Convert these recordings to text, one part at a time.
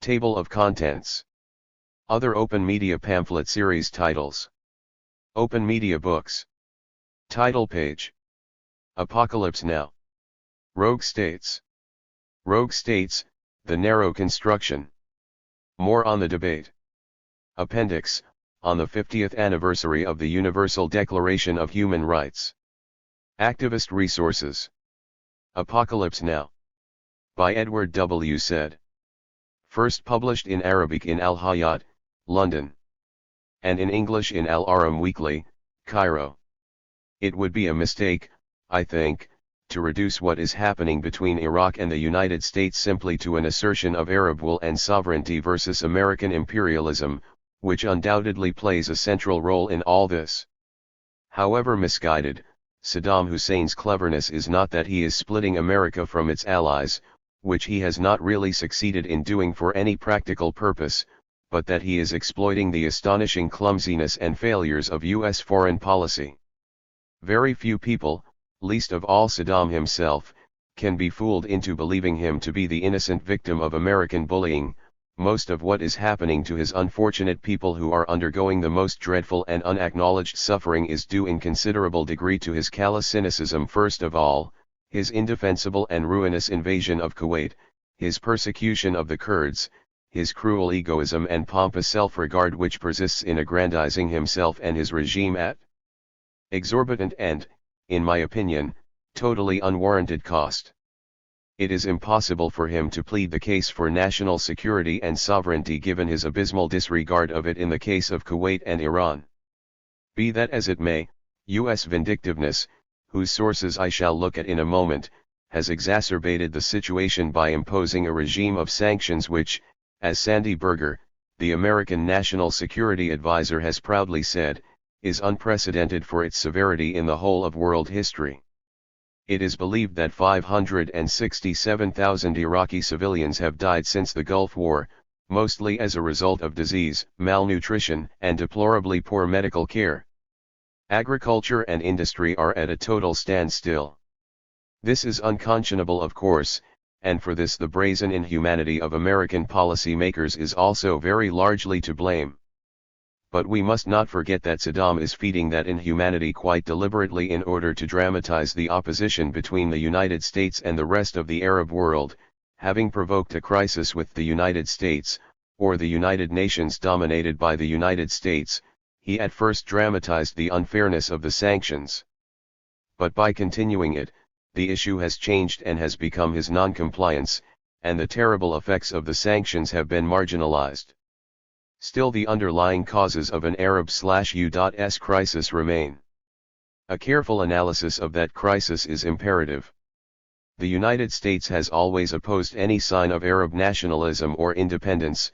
Table of contents. Other open media pamphlet series titles. Open media books. Title page. Apocalypse Now. Rogue States. Rogue States, the narrow construction. More on the debate. Appendix, on the 50th anniversary of the Universal Declaration of Human Rights. Activist Resources. Apocalypse Now. By Edward W. Said. First published in Arabic in Al-Hayat, London. And in English in Al-Aram Weekly, Cairo. It would be a mistake, I think, to reduce what is happening between Iraq and the United States simply to an assertion of Arab will and sovereignty versus American imperialism, which undoubtedly plays a central role in all this. However misguided, Saddam Hussein's cleverness is not that he is splitting America from its allies, which he has not really succeeded in doing for any practical purpose, but that he is exploiting the astonishing clumsiness and failures of U.S. foreign policy. Very few people, least of all Saddam himself, can be fooled into believing him to be the innocent victim of American bullying. Most of what is happening to his unfortunate people who are undergoing the most dreadful and unacknowledged suffering is due in considerable degree to his callous cynicism first of all, his indefensible and ruinous invasion of Kuwait, his persecution of the Kurds, his cruel egoism and pompous self-regard which persists in aggrandizing himself and his regime at exorbitant and, in my opinion, totally unwarranted cost. It is impossible for him to plead the case for national security and sovereignty given his abysmal disregard of it in the case of Kuwait and Iran. Be that as it may, U.S. vindictiveness, whose sources I shall look at in a moment, has exacerbated the situation by imposing a regime of sanctions which, as Sandy Berger, the American National Security Advisor has proudly said, is unprecedented for its severity in the whole of world history. It is believed that 567,000 Iraqi civilians have died since the Gulf War, mostly as a result of disease, malnutrition, and deplorably poor medical care. Agriculture and industry are at a total standstill. This is unconscionable, of course, and for this the brazen inhumanity of American policymakers is also very largely to blame. But we must not forget that Saddam is feeding that inhumanity quite deliberately in order to dramatize the opposition between the United States and the rest of the Arab world, having provoked a crisis with the United States, or the United Nations dominated by the United States. He at first dramatized the unfairness of the sanctions. But by continuing it, the issue has changed and has become his non-compliance, and the terrible effects of the sanctions have been marginalized. Still the underlying causes of an Arab/U.S. crisis remain. A careful analysis of that crisis is imperative. The United States has always opposed any sign of Arab nationalism or independence,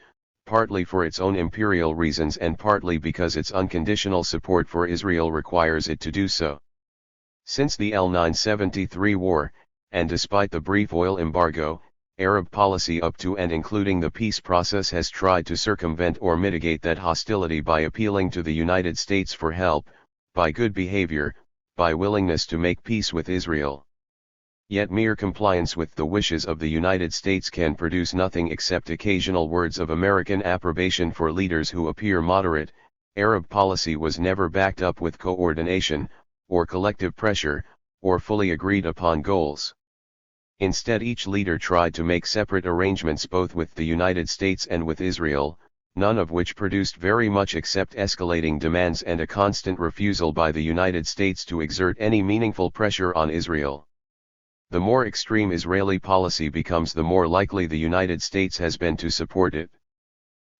partly for its own imperial reasons and partly because its unconditional support for Israel requires it to do so. Since the L-973 war, and despite the brief oil embargo, Arab policy up to and including the peace process has tried to circumvent or mitigate that hostility by appealing to the United States for help, by good behavior, by willingness to make peace with Israel. Yet mere compliance with the wishes of the United States can produce nothing except occasional words of American approbation for leaders who appear moderate. Arab policy was never backed up with coordination, or collective pressure, or fully agreed upon goals. Instead, each leader tried to make separate arrangements both with the United States and with Israel, none of which produced very much except escalating demands and a constant refusal by the United States to exert any meaningful pressure on Israel. The more extreme Israeli policy becomes, the more likely the United States has been to support it.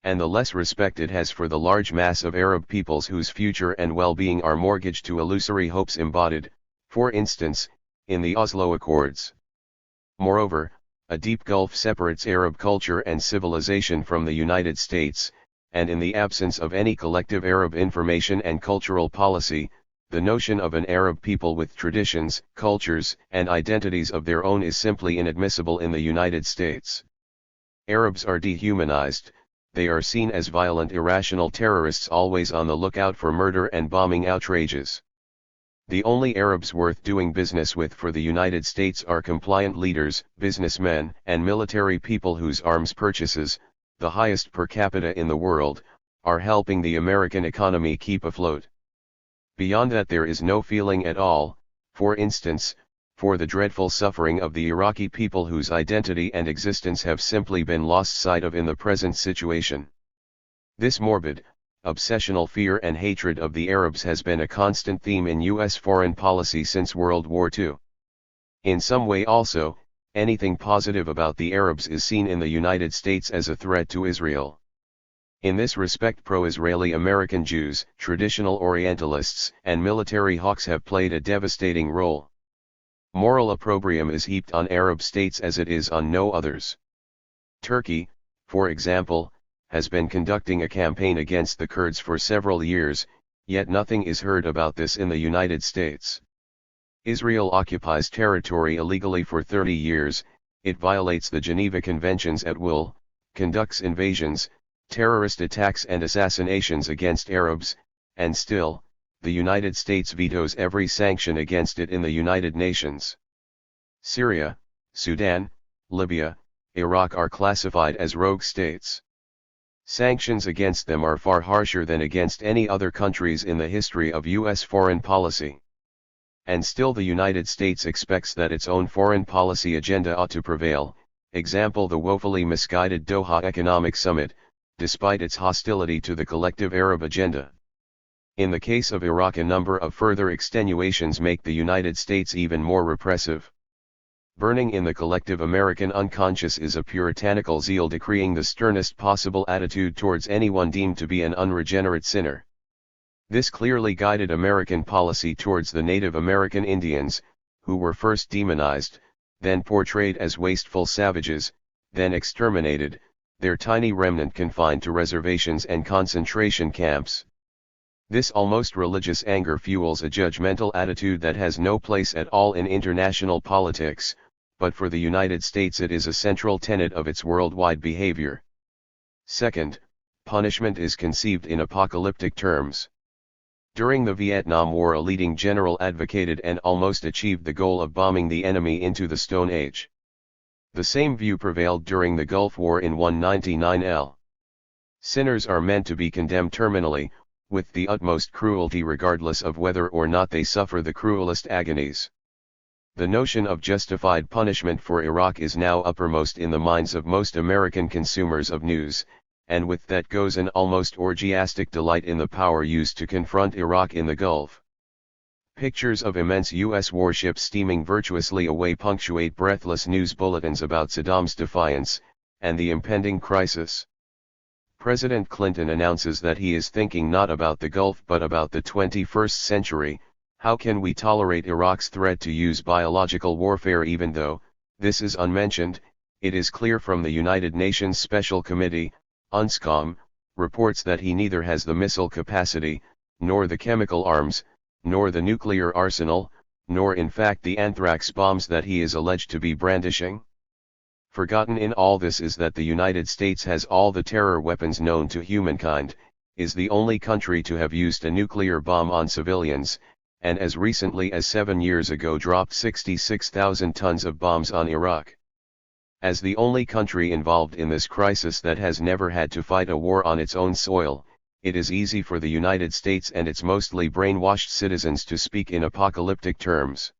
And the less respect it has for the large mass of Arab peoples whose future and well-being are mortgaged to illusory hopes embodied, for instance, in the Oslo Accords. Moreover, a deep gulf separates Arab culture and civilization from the United States, and in the absence of any collective Arab information and cultural policy, the notion of an Arab people with traditions, cultures, and identities of their own is simply inadmissible in the United States. Arabs are dehumanized, they are seen as violent irrational terrorists always on the lookout for murder and bombing outrages. The only Arabs worth doing business with for the United States are compliant leaders, businessmen, and military people whose arms purchases, the highest per capita in the world, are helping the American economy keep afloat. Beyond that there is no feeling at all, for instance, for the dreadful suffering of the Iraqi people whose identity and existence have simply been lost sight of in the present situation. This morbid, obsessional fear and hatred of the Arabs has been a constant theme in U.S. foreign policy since World War II. In some way also, anything positive about the Arabs is seen in the United States as a threat to Israel. In this respect pro-Israeli American Jews, traditional Orientalists, and military hawks have played a devastating role. Moral opprobrium is heaped on Arab states as it is on no others. Turkey, for example, has been conducting a campaign against the Kurds for several years, yet nothing is heard about this in the United States. Israel occupies territory illegally for 30 years, it violates the Geneva Conventions at will, conducts invasions, terrorist attacks and assassinations against Arabs, and still, the United States vetoes every sanction against it in the United Nations. Syria, Sudan, Libya, Iraq are classified as rogue states. Sanctions against them are far harsher than against any other countries in the history of U.S. foreign policy. And still the United States expects that its own foreign policy agenda ought to prevail, example the woefully misguided Doha Economic Summit, despite its hostility to the collective Arab agenda. In the case of Iraq a number of further extenuations make the United States even more repressive. Burning in the collective American unconscious is a puritanical zeal decreeing the sternest possible attitude towards anyone deemed to be an unregenerate sinner. This clearly guided American policy towards the Native American Indians, who were first demonized, then portrayed as wasteful savages, then exterminated, their tiny remnant confined to reservations and concentration camps. This almost religious anger fuels a judgmental attitude that has no place at all in international politics, but for the United States it is a central tenet of its worldwide behavior. Second, punishment is conceived in apocalyptic terms. During the Vietnam War a leading general advocated and almost achieved the goal of bombing the enemy into the Stone Age. The same view prevailed during the Gulf War in 199L. Sinners are meant to be condemned terminally, with the utmost cruelty regardless of whether or not they suffer the cruelest agonies. The notion of justified punishment for Iraq is now uppermost in the minds of most American consumers of news, and with that goes an almost orgiastic delight in the power used to confront Iraq in the Gulf. Pictures of immense U.S. warships steaming virtuously away punctuate breathless news bulletins about Saddam's defiance, and the impending crisis. President Clinton announces that he is thinking not about the Gulf but about the 21st century. How can we tolerate Iraq's threat to use biological warfare? Even though this is unmentioned, it is clear from the United Nations Special Committee, UNSCOM, reports that he neither has the missile capacity, nor the chemical arms, nor the nuclear arsenal, nor in fact the anthrax bombs that he is alleged to be brandishing. Forgotten in all this is that the United States has all the terror weapons known to humankind, is the only country to have used a nuclear bomb on civilians, and as recently as 7 years ago dropped 66,000 tons of bombs on Iraq. As the only country involved in this crisis that has never had to fight a war on its own soil, it is easy for the United States and its mostly brainwashed citizens to speak in apocalyptic terms.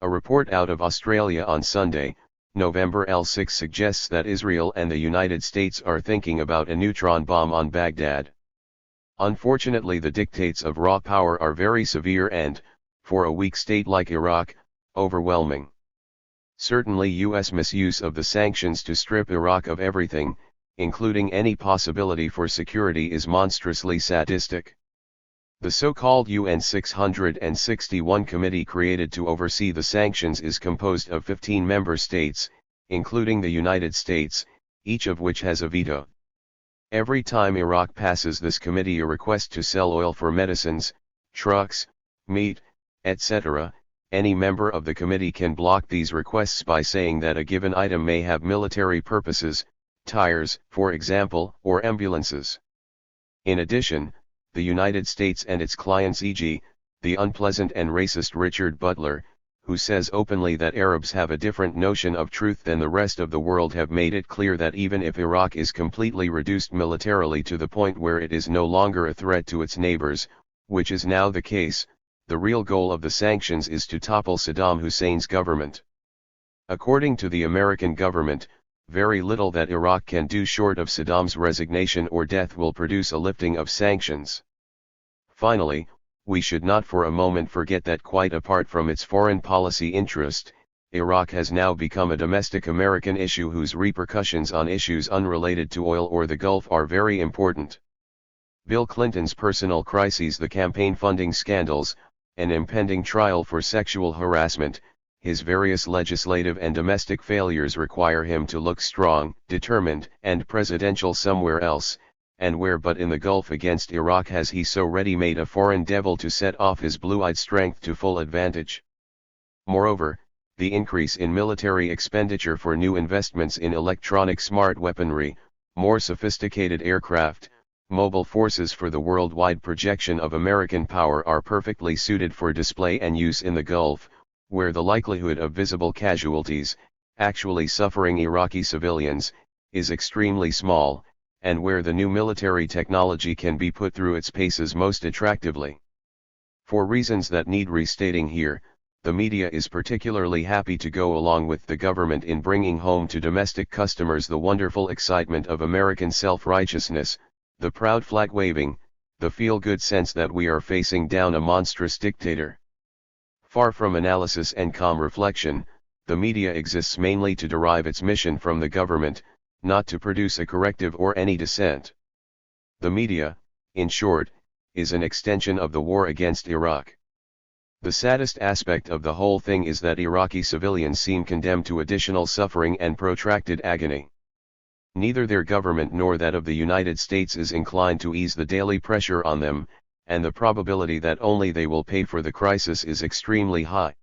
A report out of Australia on Sunday, November 6 suggests that Israel and the United States are thinking about a neutron bomb on Baghdad. Unfortunately, the dictates of raw power are very severe and, for a weak state like Iraq, overwhelming. Certainly U.S. misuse of the sanctions to strip Iraq of everything, including any possibility for security, is monstrously sadistic. The so-called UN 661 committee created to oversee the sanctions is composed of 15 member states, including the United States, each of which has a veto. Every time Iraq passes this committee a request to sell oil for medicines, trucks, meat, etc., any member of the committee can block these requests by saying that a given item may have military purposes, tires, for example, or ambulances. In addition, the United States and its clients, e.g., the unpleasant and racist Richard Butler, who says openly that Arabs have a different notion of truth than the rest of the world, have made it clear that even if Iraq is completely reduced militarily to the point where it is no longer a threat to its neighbors, which is now the case, the real goal of the sanctions is to topple Saddam Hussein's government. According to the American government, very little that Iraq can do short of Saddam's resignation or death will produce a lifting of sanctions. Finally, we should not for a moment forget that quite apart from its foreign policy interest, Iraq has now become a domestic American issue whose repercussions on issues unrelated to oil or the Gulf are very important. Bill Clinton's personal crises, the campaign funding scandals, an impending trial for sexual harassment, his various legislative and domestic failures require him to look strong, determined, and presidential somewhere else, and where but in the Gulf against Iraq has he so ready made a foreign devil to set off his blue-eyed strength to full advantage. Moreover, the increase in military expenditure for new investments in electronic smart weaponry, more sophisticated aircraft, mobile forces for the worldwide projection of American power are perfectly suited for display and use in the Gulf, where the likelihood of visible casualties, actually suffering Iraqi civilians, is extremely small, and where the new military technology can be put through its paces most attractively. For reasons that need restating here, the media is particularly happy to go along with the government in bringing home to domestic customers the wonderful excitement of American self-righteousness, the proud flag-waving, the feel-good sense that we are facing down a monstrous dictator. Far from analysis and calm reflection, the media exists mainly to derive its mission from the government, not to produce a corrective or any dissent. The media, in short, is an extension of the war against Iraq. The saddest aspect of the whole thing is that Iraqi civilians seem condemned to additional suffering and protracted agony. Neither their government nor that of the United States is inclined to ease the daily pressure on them, and the probability that only they will pay for the crisis is extremely high.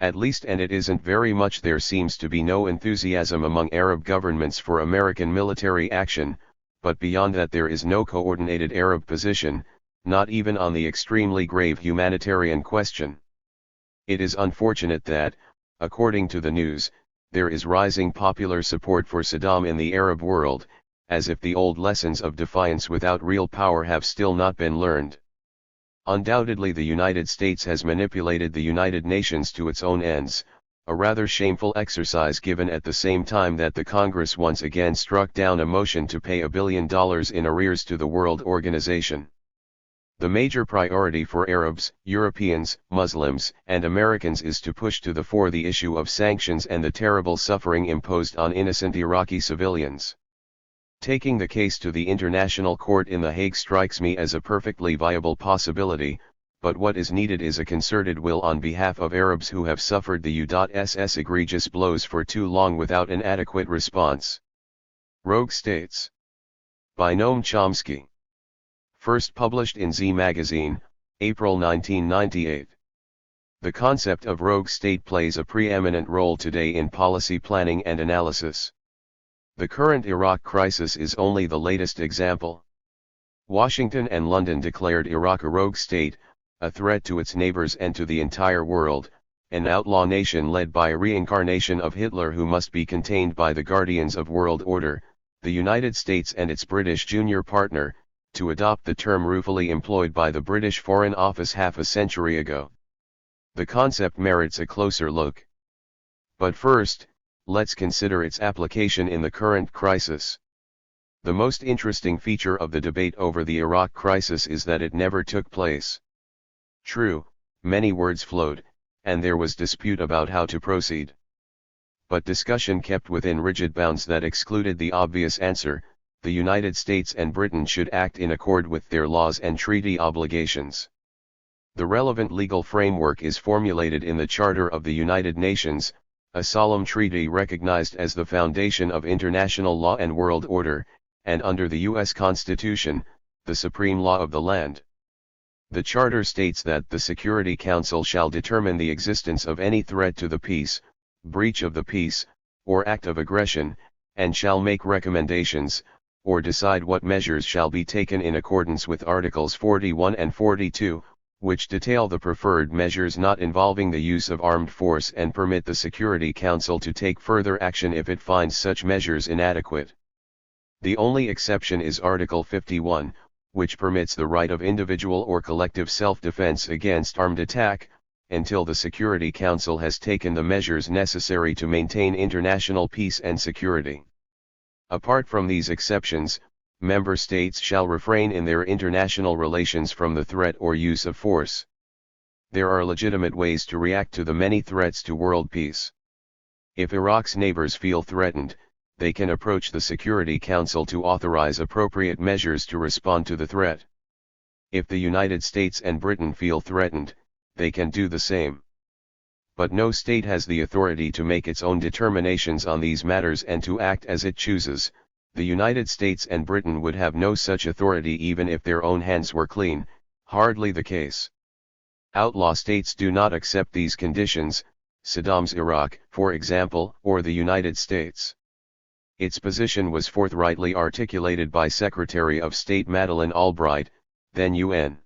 At least, and it isn't very much, there seems to be no enthusiasm among Arab governments for American military action, but beyond that there is no coordinated Arab position, not even on the extremely grave humanitarian question. It is unfortunate that, according to the news, there is rising popular support for Saddam in the Arab world, as if the old lessons of defiance without real power have still not been learned. Undoubtedly the United States has manipulated the United Nations to its own ends, a rather shameful exercise given at the same time that the Congress once again struck down a motion to pay $1 billion in arrears to the World Organization. The major priority for Arabs, Europeans, Muslims, and Americans is to push to the fore the issue of sanctions and the terrible suffering imposed on innocent Iraqi civilians. Taking the case to the International Court in The Hague strikes me as a perfectly viable possibility, but what is needed is a concerted will on behalf of Arabs who have suffered the U.S. egregious blows for too long without an adequate response. Rogue States. By Noam Chomsky. First published in Z Magazine, April 1998. The concept of rogue state plays a preeminent role today in policy planning and analysis. The current Iraq crisis is only the latest example. Washington and London declared Iraq a rogue state, a threat to its neighbors and to the entire world, an outlaw nation led by a reincarnation of Hitler who must be contained by the guardians of world order, the United States and its British junior partner, to adopt the term ruefully employed by the British Foreign Office half a century ago. The concept merits a closer look. But first, let's consider its application in the current crisis. The most interesting feature of the debate over the Iraq crisis is that it never took place. True, many words flowed, and there was dispute about how to proceed. But discussion kept within rigid bounds that excluded the obvious answer: the United States and Britain should act in accord with their laws and treaty obligations. The relevant legal framework is formulated in the Charter of the United Nations, a solemn treaty recognized as the foundation of international law and world order, and under the U.S. Constitution, the supreme law of the land. The Charter states that the Security Council shall determine the existence of any threat to the peace, breach of the peace, or act of aggression, and shall make recommendations, or decide what measures shall be taken in accordance with Articles 41 and 42, which detail the preferred measures not involving the use of armed force and permit the Security Council to take further action if it finds such measures inadequate. The only exception is Article 51, which permits the right of individual or collective self-defense against armed attack, until the Security Council has taken the measures necessary to maintain international peace and security. Apart from these exceptions, member states shall refrain in their international relations from the threat or use of force. There are legitimate ways to react to the many threats to world peace. If Iraq's neighbors feel threatened, they can approach the Security Council to authorize appropriate measures to respond to the threat. If the United States and Britain feel threatened, they can do the same. But no state has the authority to make its own determinations on these matters and to act as it chooses. The United States and Britain would have no such authority even if their own hands were clean, hardly the case. Outlaw states do not accept these conditions, Saddam's Iraq, for example, or the United States. Its position was forthrightly articulated by Secretary of State Madeleine Albright, then UN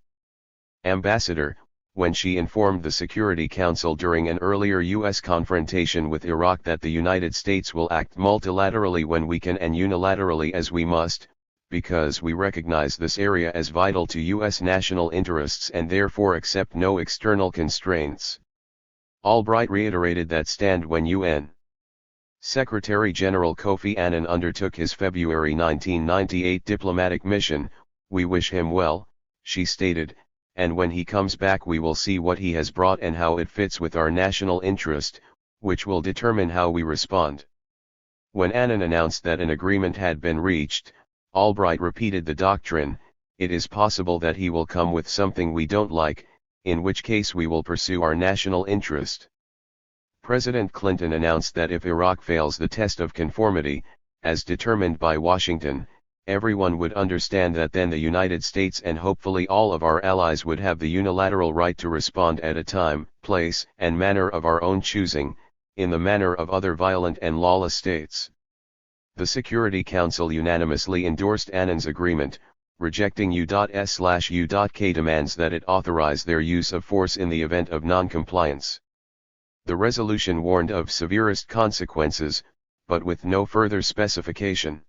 ambassador, when she informed the Security Council during an earlier U.S. confrontation with Iraq that the United States will act multilaterally when we can and unilaterally as we must, because we recognize this area as vital to U.S. national interests and therefore accept no external constraints. Albright reiterated that stand when UN Secretary-General Kofi Annan undertook his February 1998 diplomatic mission. "We wish him well," she stated, "and when he comes back we will see what he has brought and how it fits with our national interest, which will determine how we respond." When Annan announced that an agreement had been reached, Albright repeated the doctrine, "It is possible that he will come with something we don't like, in which case we will pursue our national interest." President Clinton announced that if Iraq fails the test of conformity, as determined by Washington, everyone would understand that then the United States and hopefully all of our allies would have the unilateral right to respond at a time, place, and manner of our own choosing, in the manner of other violent and lawless states. The Security Council unanimously endorsed Annan's agreement, rejecting U.S./U.K demands that it authorize their use of force in the event of non-compliance. The resolution warned of severest consequences, but with no further specification.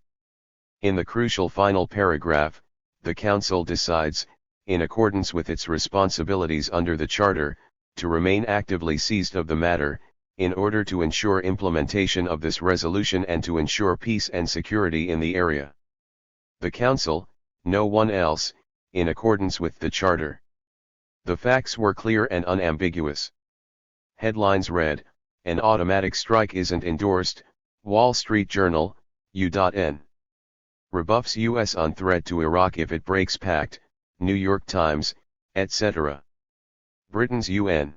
In the crucial final paragraph, the Council decides, in accordance with its responsibilities under the Charter, to remain actively seized of the matter, in order to ensure implementation of this resolution and to ensure peace and security in the area. The Council, no one else, in accordance with the Charter. The facts were clear and unambiguous. Headlines read, "An automatic strike isn't endorsed," Wall Street Journal, U.N. Rebuffs U.S. on threat to Iraq if it breaks pact, New York Times, etc. Britain's UN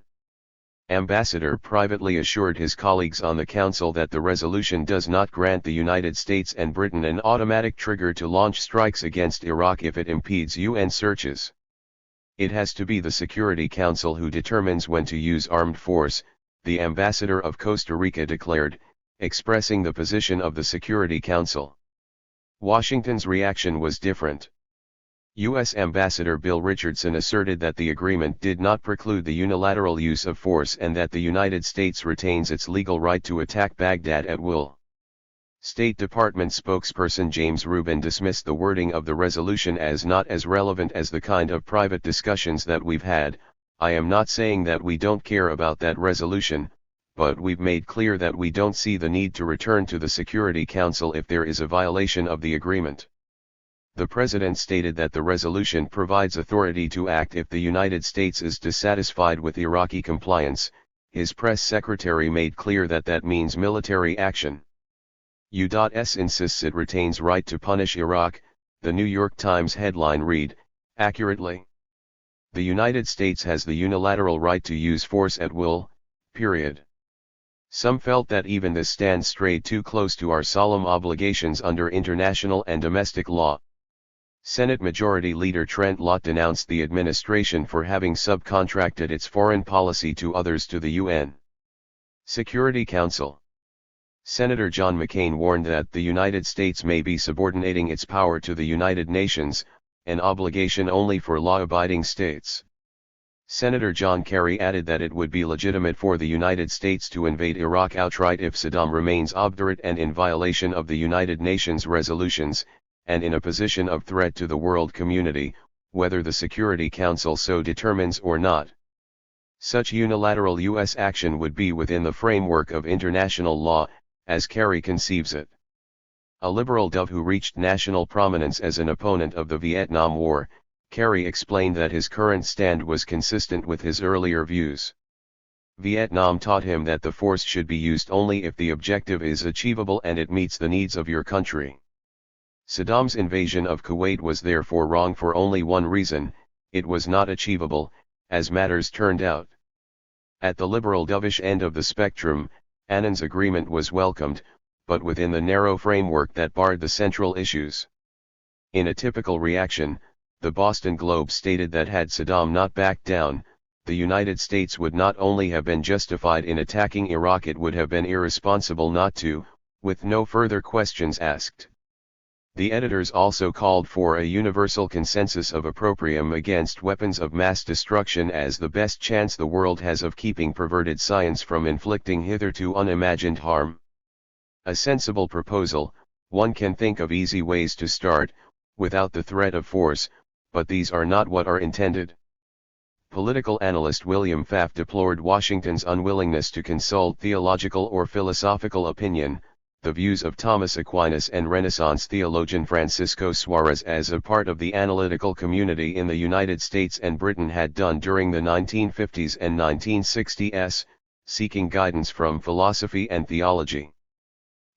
ambassador privately assured his colleagues on the Council that the resolution does not grant the United States and Britain an automatic trigger to launch strikes against Iraq if it impedes UN searches. It has to be the Security Council who determines when to use armed force, the ambassador of Costa Rica declared, expressing the position of the Security Council. Washington's reaction was different. U.S. Ambassador Bill Richardson asserted that the agreement did not preclude the unilateral use of force and that the United States retains its legal right to attack Baghdad at will. State Department spokesperson James Rubin dismissed the wording of the resolution as not as relevant as the kind of private discussions that we've had. "I am not saying that we don't care about that resolution, but we've made clear that we don't see the need to return to the Security Council if there is a violation of the agreement." The President stated that the resolution provides authority to act if the United States is dissatisfied with Iraqi compliance. His press secretary made clear that that means military action. U.S. insists it retains right to punish Iraq, the New York Times headline read, accurately. The United States has the unilateral right to use force at will, period. Some felt that even this stand strayed too close to our solemn obligations under international and domestic law. Senate Majority Leader Trent Lott denounced the administration for having subcontracted its foreign policy to others to the UN Security Council. Senator John McCain warned that the United States may be subordinating its power to the United Nations, an obligation only for law-abiding states. Senator John Kerry added that it would be legitimate for the United States to invade Iraq outright if Saddam remains obdurate and in violation of the United Nations resolutions, and in a position of threat to the world community, whether the Security Council so determines or not. Such unilateral U.S. action would be within the framework of international law, as Kerry conceives it. A liberal dove who reached national prominence as an opponent of the Vietnam War, Kerry explained that his current stand was consistent with his earlier views. Vietnam taught him that the force should be used only if the objective is achievable and it meets the needs of your country. Saddam's invasion of Kuwait was therefore wrong for only one reason: it was not achievable, as matters turned out. At the liberal dovish end of the spectrum, Annan's agreement was welcomed, but within the narrow framework that barred the central issues. In a typical reaction, the Boston Globe stated that had Saddam not backed down, the United States would not only have been justified in attacking Iraq, it would have been irresponsible not to, with no further questions asked. The editors also called for a universal consensus of opprobrium against weapons of mass destruction as the best chance the world has of keeping perverted science from inflicting hitherto unimagined harm. A sensible proposal. One can think of easy ways to start, without the threat of force, but these are not what are intended. Political analyst William Pfaff deplored Washington's unwillingness to consult theological or philosophical opinion, the views of Thomas Aquinas and Renaissance theologian Francisco Suarez as a part of the analytical community in the United States and Britain had done during the 1950s and 1960s, seeking guidance from philosophy and theology.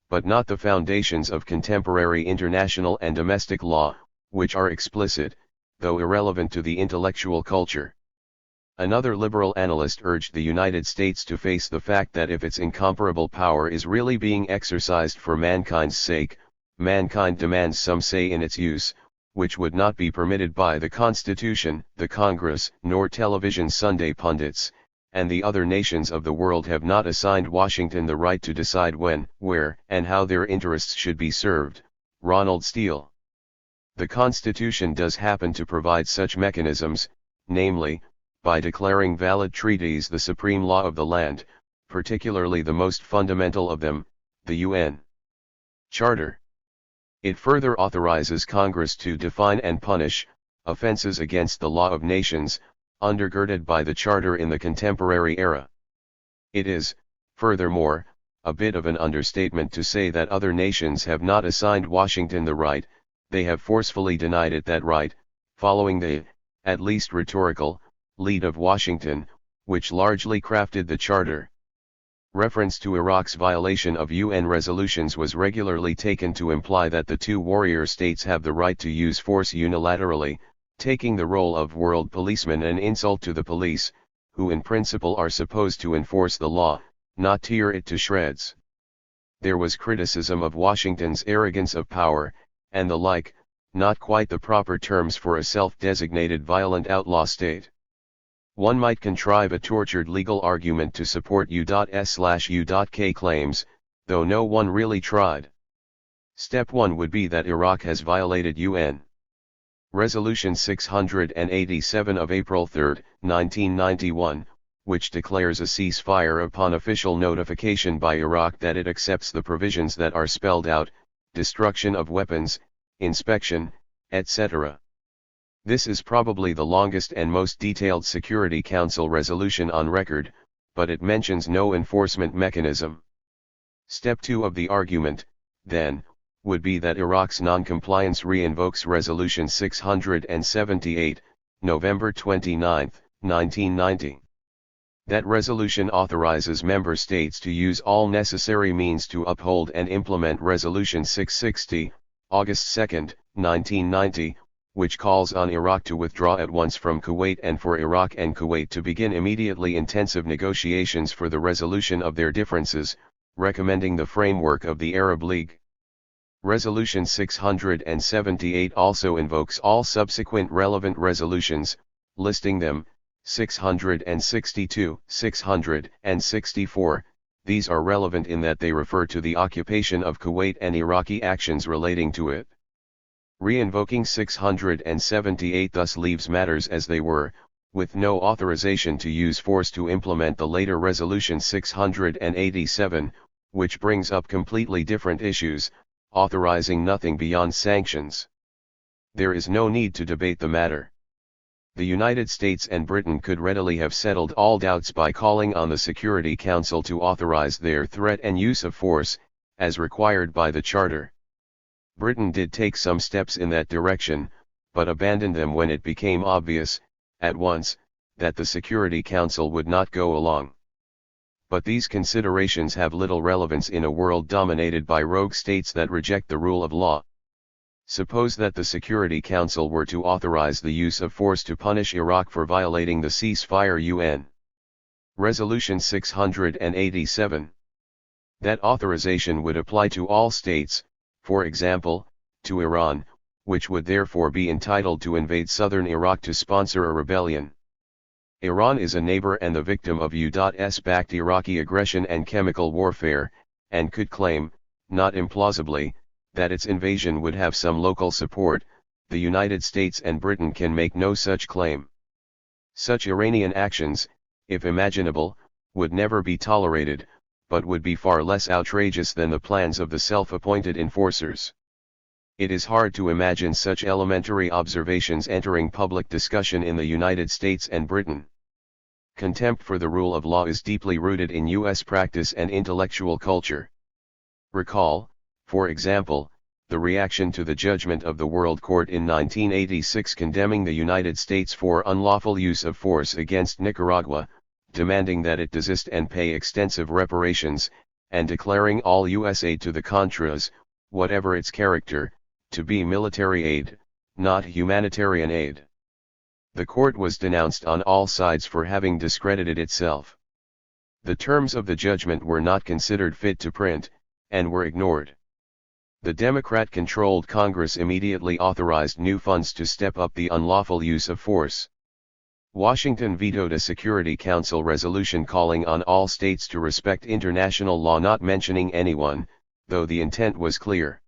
But not the foundations of contemporary international and domestic law, which are explicit, though irrelevant to the intellectual culture. Another liberal analyst urged the United States to face the fact that if its incomparable power is really being exercised for mankind's sake, mankind demands some say in its use, which would not be permitted by the Constitution, the Congress, nor television Sunday pundits, and the other nations of the world have not assigned Washington the right to decide when, where, and how their interests should be served. Ronald Steele. The Constitution does happen to provide such mechanisms, namely, by declaring valid treaties the supreme law of the land, particularly the most fundamental of them, the UN Charter. It further authorizes Congress to define and punish offenses against the law of nations, undergirded by the Charter in the contemporary era. It is, furthermore, a bit of an understatement to say that other nations have not assigned Washington the right. They have forcefully denied it that right, following the, at least rhetorical, lead of Washington, which largely crafted the Charter. Reference to Iraq's violation of UN resolutions was regularly taken to imply that the two warrior states have the right to use force unilaterally, taking the role of world policemen an insult to the police, who in principle are supposed to enforce the law, not tear it to shreds. There was criticism of Washington's arrogance of power, and the like, not quite the proper terms for a self-designated violent outlaw state. One might contrive a tortured legal argument to support U.S/U.K claims, though no one really tried. Step 1 would be that Iraq has violated UN Resolution 687 of April 3, 1991, which declares a ceasefire upon official notification by Iraq that it accepts the provisions that are spelled out: destruction of weapons, inspection, etc. This is probably the longest and most detailed Security Council resolution on record, but it mentions no enforcement mechanism. Step 2 of the argument, then, would be that Iraq's non-compliance re-invokes Resolution 678, November 29, 1990. That resolution authorizes member states to use all necessary means to uphold and implement Resolution 660, August 2, 1990, which calls on Iraq to withdraw at once from Kuwait and for Iraq and Kuwait to begin immediately intensive negotiations for the resolution of their differences, recommending the framework of the Arab League. Resolution 678 also invokes all subsequent relevant resolutions, listing them, 662, 664, these are relevant in that they refer to the occupation of Kuwait and Iraqi actions relating to it. Re-invoking 678 thus leaves matters as they were, with no authorization to use force to implement the later Resolution 687, which brings up completely different issues, authorizing nothing beyond sanctions. There is no need to debate the matter. The United States and Britain could readily have settled all doubts by calling on the Security Council to authorize their threat and use of force, as required by the Charter. Britain did take some steps in that direction, but abandoned them when it became obvious, at once, that the Security Council would not go along. But these considerations have little relevance in a world dominated by rogue states that reject the rule of law. Suppose that the Security Council were to authorize the use of force to punish Iraq for violating the ceasefire UN. Resolution 687. That authorization would apply to all states, for example, to Iran, which would therefore be entitled to invade southern Iraq to sponsor a rebellion. Iran is a neighbor and the victim of U.S.-backed Iraqi aggression and chemical warfare, and could claim, not implausibly, that its invasion would have some local support. The United States and Britain can make no such claim. Such Iranian actions, if imaginable, would never be tolerated, but would be far less outrageous than the plans of the self-appointed enforcers. It is hard to imagine such elementary observations entering public discussion in the United States and Britain. Contempt for the rule of law is deeply rooted in U.S. practice and intellectual culture. Recall, for example, the reaction to the judgment of the World Court in 1986 condemning the United States for unlawful use of force against Nicaragua, demanding that it desist and pay extensive reparations, and declaring all U.S. aid to the Contras, whatever its character, to be military aid, not humanitarian aid. The court was denounced on all sides for having discredited itself. The terms of the judgment were not considered fit to print, and were ignored. The Democrat-controlled Congress immediately authorized new funds to step up the unlawful use of force. Washington vetoed a Security Council resolution calling on all states to respect international law, not mentioning anyone, though the intent was clear.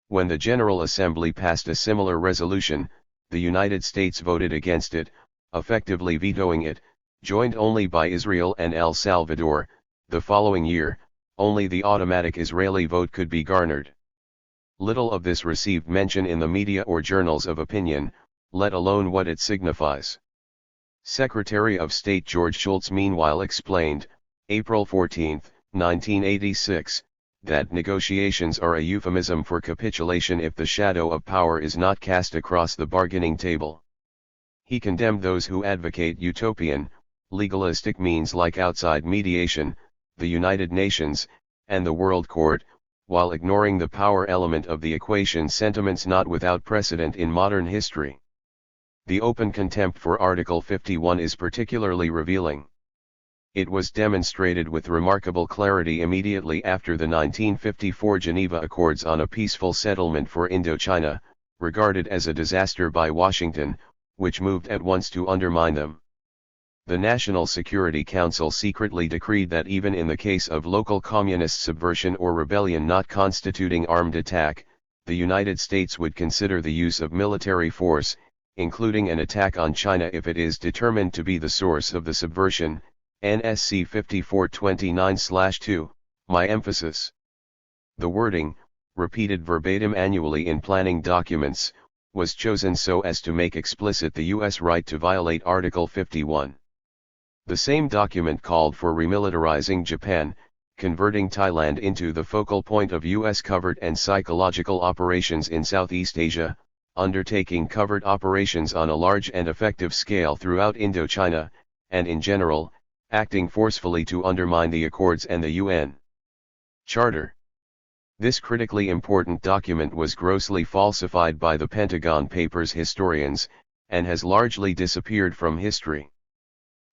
When the General Assembly passed a similar resolution, the United States voted against it, effectively vetoing it, joined only by Israel and El Salvador. The following year, only the automatic Israeli vote could be garnered. Little of this received mention in the media or journals of opinion, let alone what it signifies. Secretary of State George Shultz meanwhile explained, April 14, 1986, that negotiations are a euphemism for capitulation if the shadow of power is not cast across the bargaining table. He condemned those who advocate utopian, legalistic means like outside mediation, the United Nations, and the World Court, while ignoring the power element of the equation, sentiments not without precedent in modern history. The open contempt for Article 51 is particularly revealing. It was demonstrated with remarkable clarity immediately after the 1954 Geneva Accords on a peaceful settlement for Indochina, regarded as a disaster by Washington, which moved at once to undermine them. The National Security Council secretly decreed that even in the case of local communist subversion or rebellion not constituting armed attack, the United States would consider the use of military force, including an attack on China if it is determined to be the source of the subversion. NSC 5429/2, my emphasis. The wording, repeated verbatim annually in planning documents, was chosen so as to make explicit the U.S. right to violate Article 51. The same document called for remilitarizing Japan, converting Thailand into the focal point of U.S. covert and psychological operations in Southeast Asia, undertaking covert operations on a large and effective scale throughout Indochina, and in general, acting forcefully to undermine the Accords and the UN Charter. This critically important document was grossly falsified by the Pentagon Papers historians, and has largely disappeared from history.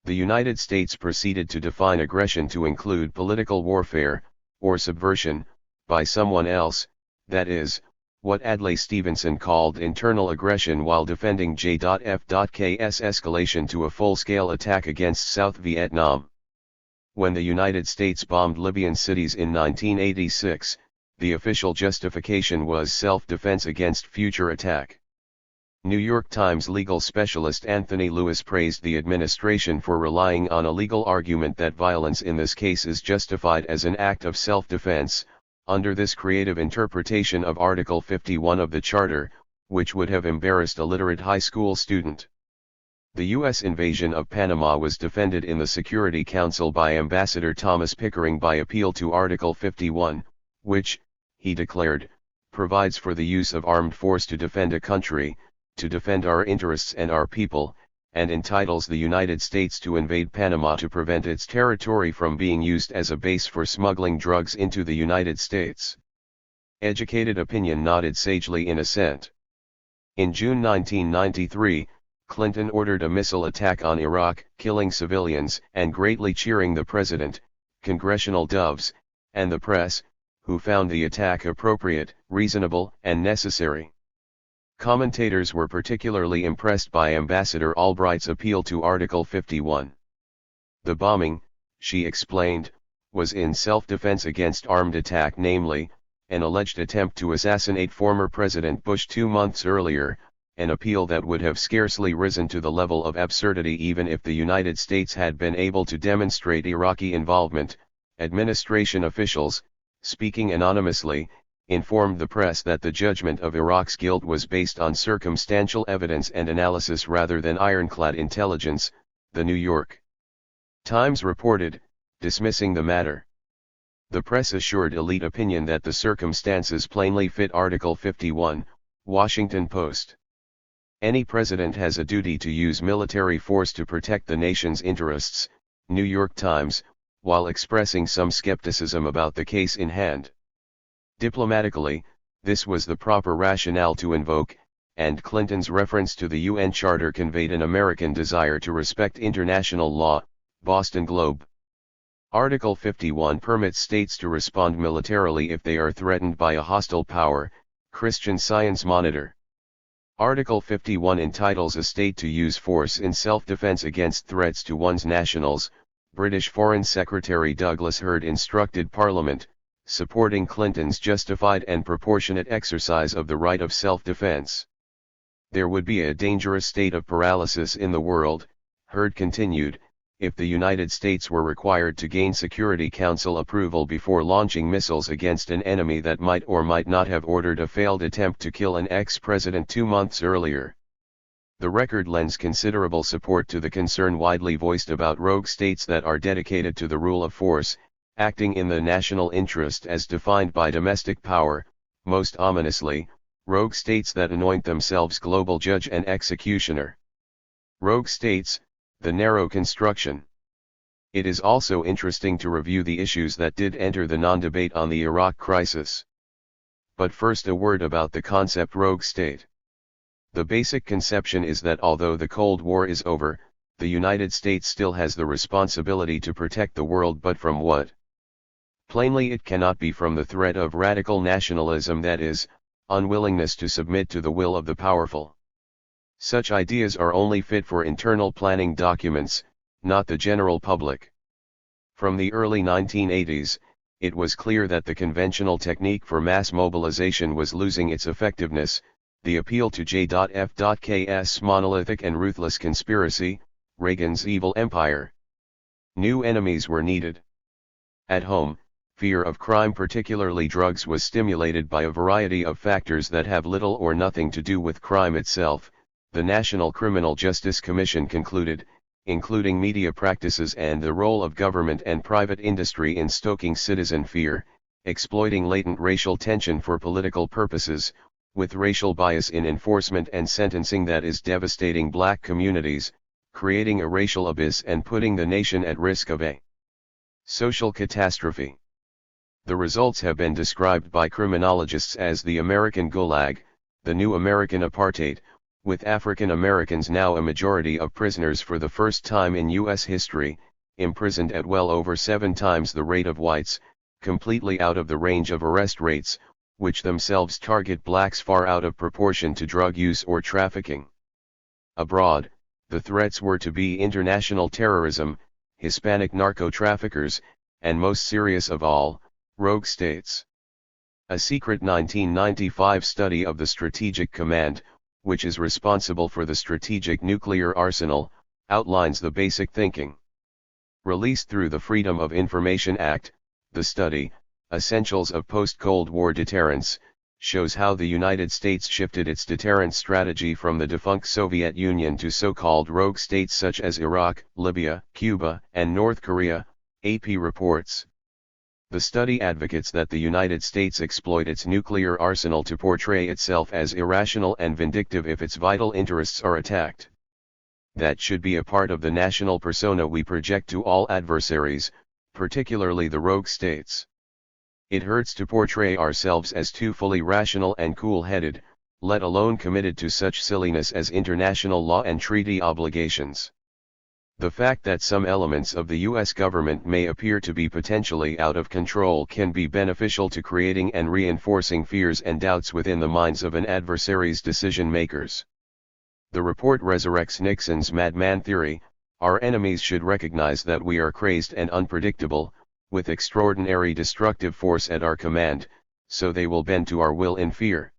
The United States proceeded to define aggression to include political warfare, or subversion, by someone else, that is, what Adlai Stevenson called internal aggression, while defending J.F.K.'s escalation to a full-scale attack against South Vietnam. When the United States bombed Libyan cities in 1986, the official justification was self-defense against future attack. New York Times legal specialist Anthony Lewis praised the administration for relying on a legal argument that violence in this case is justified as an act of self-defense, under this creative interpretation of Article 51 of the Charter, which would have embarrassed a literate high school student. The U.S. invasion of Panama was defended in the Security Council by Ambassador Thomas Pickering by appeal to Article 51, which, he declared, provides for the use of armed force to defend a country, to defend our interests and our people, and entitles the United States to invade Panama to prevent its territory from being used as a base for smuggling drugs into the United States. Educated opinion nodded sagely in assent. In June 1993, Clinton ordered a missile attack on Iraq, killing civilians and greatly cheering the president, congressional doves, and the press, who found the attack appropriate, reasonable, and necessary. Commentators were particularly impressed by Ambassador Albright's appeal to Article 51. The bombing, she explained, was in self-defense against armed attack, namely, an alleged attempt to assassinate former President Bush 2 months earlier, an appeal that would have scarcely risen to the level of absurdity even if the United States had been able to demonstrate Iraqi involvement. Administration officials, speaking anonymously, informed the press that the judgment of Iraq's guilt was based on circumstantial evidence and analysis rather than ironclad intelligence, the New York Times reported, dismissing the matter. The press assured elite opinion that the circumstances plainly fit Article 51, Washington Post. Any president has a duty to use military force to protect the nation's interests, New York Times, while expressing some skepticism about the case in hand. Diplomatically, this was the proper rationale to invoke, and Clinton's reference to the UN Charter conveyed an American desire to respect international law, Boston Globe. Article 51 permits states to respond militarily if they are threatened by a hostile power, Christian Science Monitor. Article 51 entitles a state to use force in self-defense against threats to one's nationals, British Foreign Secretary Douglas Hurd instructed Parliament, supporting Clinton's justified and proportionate exercise of the right of self-defense. There would be a dangerous state of paralysis in the world, Hurd continued, if the United States were required to gain Security Council approval before launching missiles against an enemy that might or might not have ordered a failed attempt to kill an ex-president 2 months earlier. The record lends considerable support to the concern widely voiced about rogue states that are dedicated to the rule of force, acting in the national interest as defined by domestic power, most ominously, rogue states that anoint themselves global judge and executioner. Rogue states, the narrow construction. It is also interesting to review the issues that did enter the non-debate on the Iraq crisis. But first a word about the concept rogue state. The basic conception is that although the Cold War is over, the United States still has the responsibility to protect the world, but from what? Plainly it cannot be from the threat of radical nationalism, that is, unwillingness to submit to the will of the powerful. Such ideas are only fit for internal planning documents, not the general public. From the early 1980s, it was clear that the conventional technique for mass mobilization was losing its effectiveness. The appeal to J.F.K.'s monolithic and ruthless conspiracy, Reagan's evil empire. New enemies were needed. At home, fear of crime, particularly drugs, was stimulated by a variety of factors that have little or nothing to do with crime itself, the National Criminal Justice Commission concluded, including media practices and the role of government and private industry in stoking citizen fear, exploiting latent racial tension for political purposes, with racial bias in enforcement and sentencing that is devastating black communities, creating a racial abyss and putting the nation at risk of a social catastrophe. The results have been described by criminologists as the American Gulag, the new American Apartheid, with African Americans now a majority of prisoners for the first time in U.S. history, imprisoned at well over 7 times the rate of whites, completely out of the range of arrest rates, which themselves target blacks far out of proportion to drug use or trafficking. Abroad, the threats were to be international terrorism, Hispanic narco-traffickers, and most serious of all, rogue states. A secret 1995 study of the Strategic Command, which is responsible for the strategic nuclear arsenal, outlines the basic thinking. Released through the Freedom of Information Act, the study, Essentials of Post-Cold War Deterrence, shows how the United States shifted its deterrence strategy from the defunct Soviet Union to so-called rogue states such as Iraq, Libya, Cuba, and North Korea, AP reports. The study advocates that the United States exploit its nuclear arsenal to portray itself as irrational and vindictive if its vital interests are attacked. That should be a part of the national persona we project to all adversaries, particularly the rogue states. It hurts to portray ourselves as too fully rational and cool-headed, let alone committed to such silliness as international law and treaty obligations. The fact that some elements of the U.S. government may appear to be potentially out of control can be beneficial to creating and reinforcing fears and doubts within the minds of an adversary's decision-makers. The report resurrects Nixon's madman theory: our enemies should recognize that we are crazed and unpredictable, with extraordinary destructive force at our command, so they will bend to our will in fear.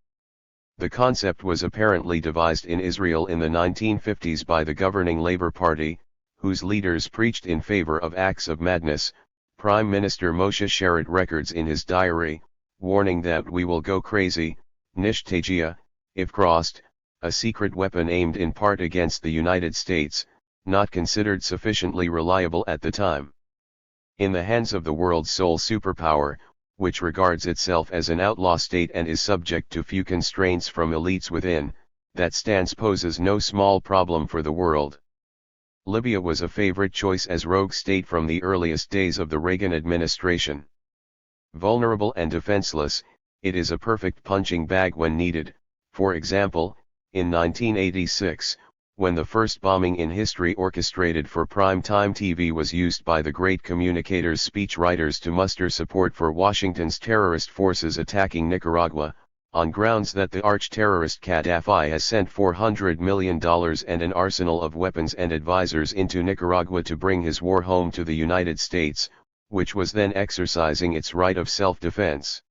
The concept was apparently devised in Israel in the 1950s by the governing Labour Party, whose leaders preached in favor of acts of madness. Prime Minister Moshe Sharett records in his diary, warning that we will go crazy, nishtagia, if crossed, a secret weapon aimed in part against the United States, not considered sufficiently reliable at the time. In the hands of the world's sole superpower, which regards itself as an outlaw state and is subject to few constraints from elites within, that stance poses no small problem for the world. Libya was a favorite choice as rogue state from the earliest days of the Reagan administration. Vulnerable and defenseless, it is a perfect punching bag when needed. For example, in 1986, when the first bombing in history orchestrated for prime-time TV was used by the great communicators' speechwriters to muster support for Washington's terrorist forces attacking Nicaragua, on grounds that the arch-terrorist Gaddafi has sent $400 million and an arsenal of weapons and advisors into Nicaragua to bring his war home to the United States, which was then exercising its right of self-defense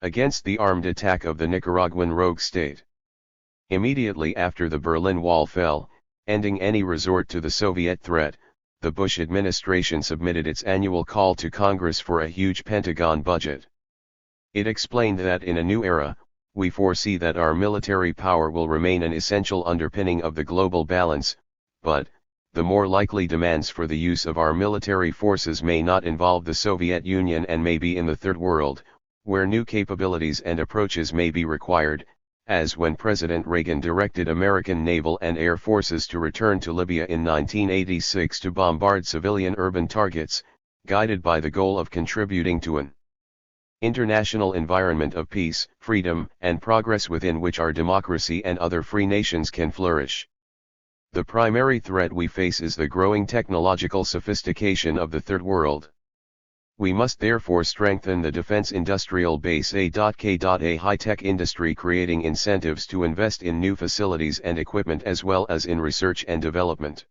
against the armed attack of the Nicaraguan rogue state. Immediately after the Berlin Wall fell, ending any resort to the Soviet threat, the Bush administration submitted its annual call to Congress for a huge Pentagon budget. It explained that in a new era, we foresee that our military power will remain an essential underpinning of the global balance, but, the more likely demands for the use of our military forces may not involve the Soviet Union and may be in the Third World, where new capabilities and approaches may be required, as when President Reagan directed American naval and air forces to return to Libya in 1986 to bombard civilian urban targets, guided by the goal of contributing to an international environment of peace, freedom, and progress within which our democracy and other free nations can flourish. The primary threat we face is the growing technological sophistication of the Third World. We must therefore strengthen the defense industrial base. A high-tech industry creating incentives to invest in new facilities and equipment as well as in research and development.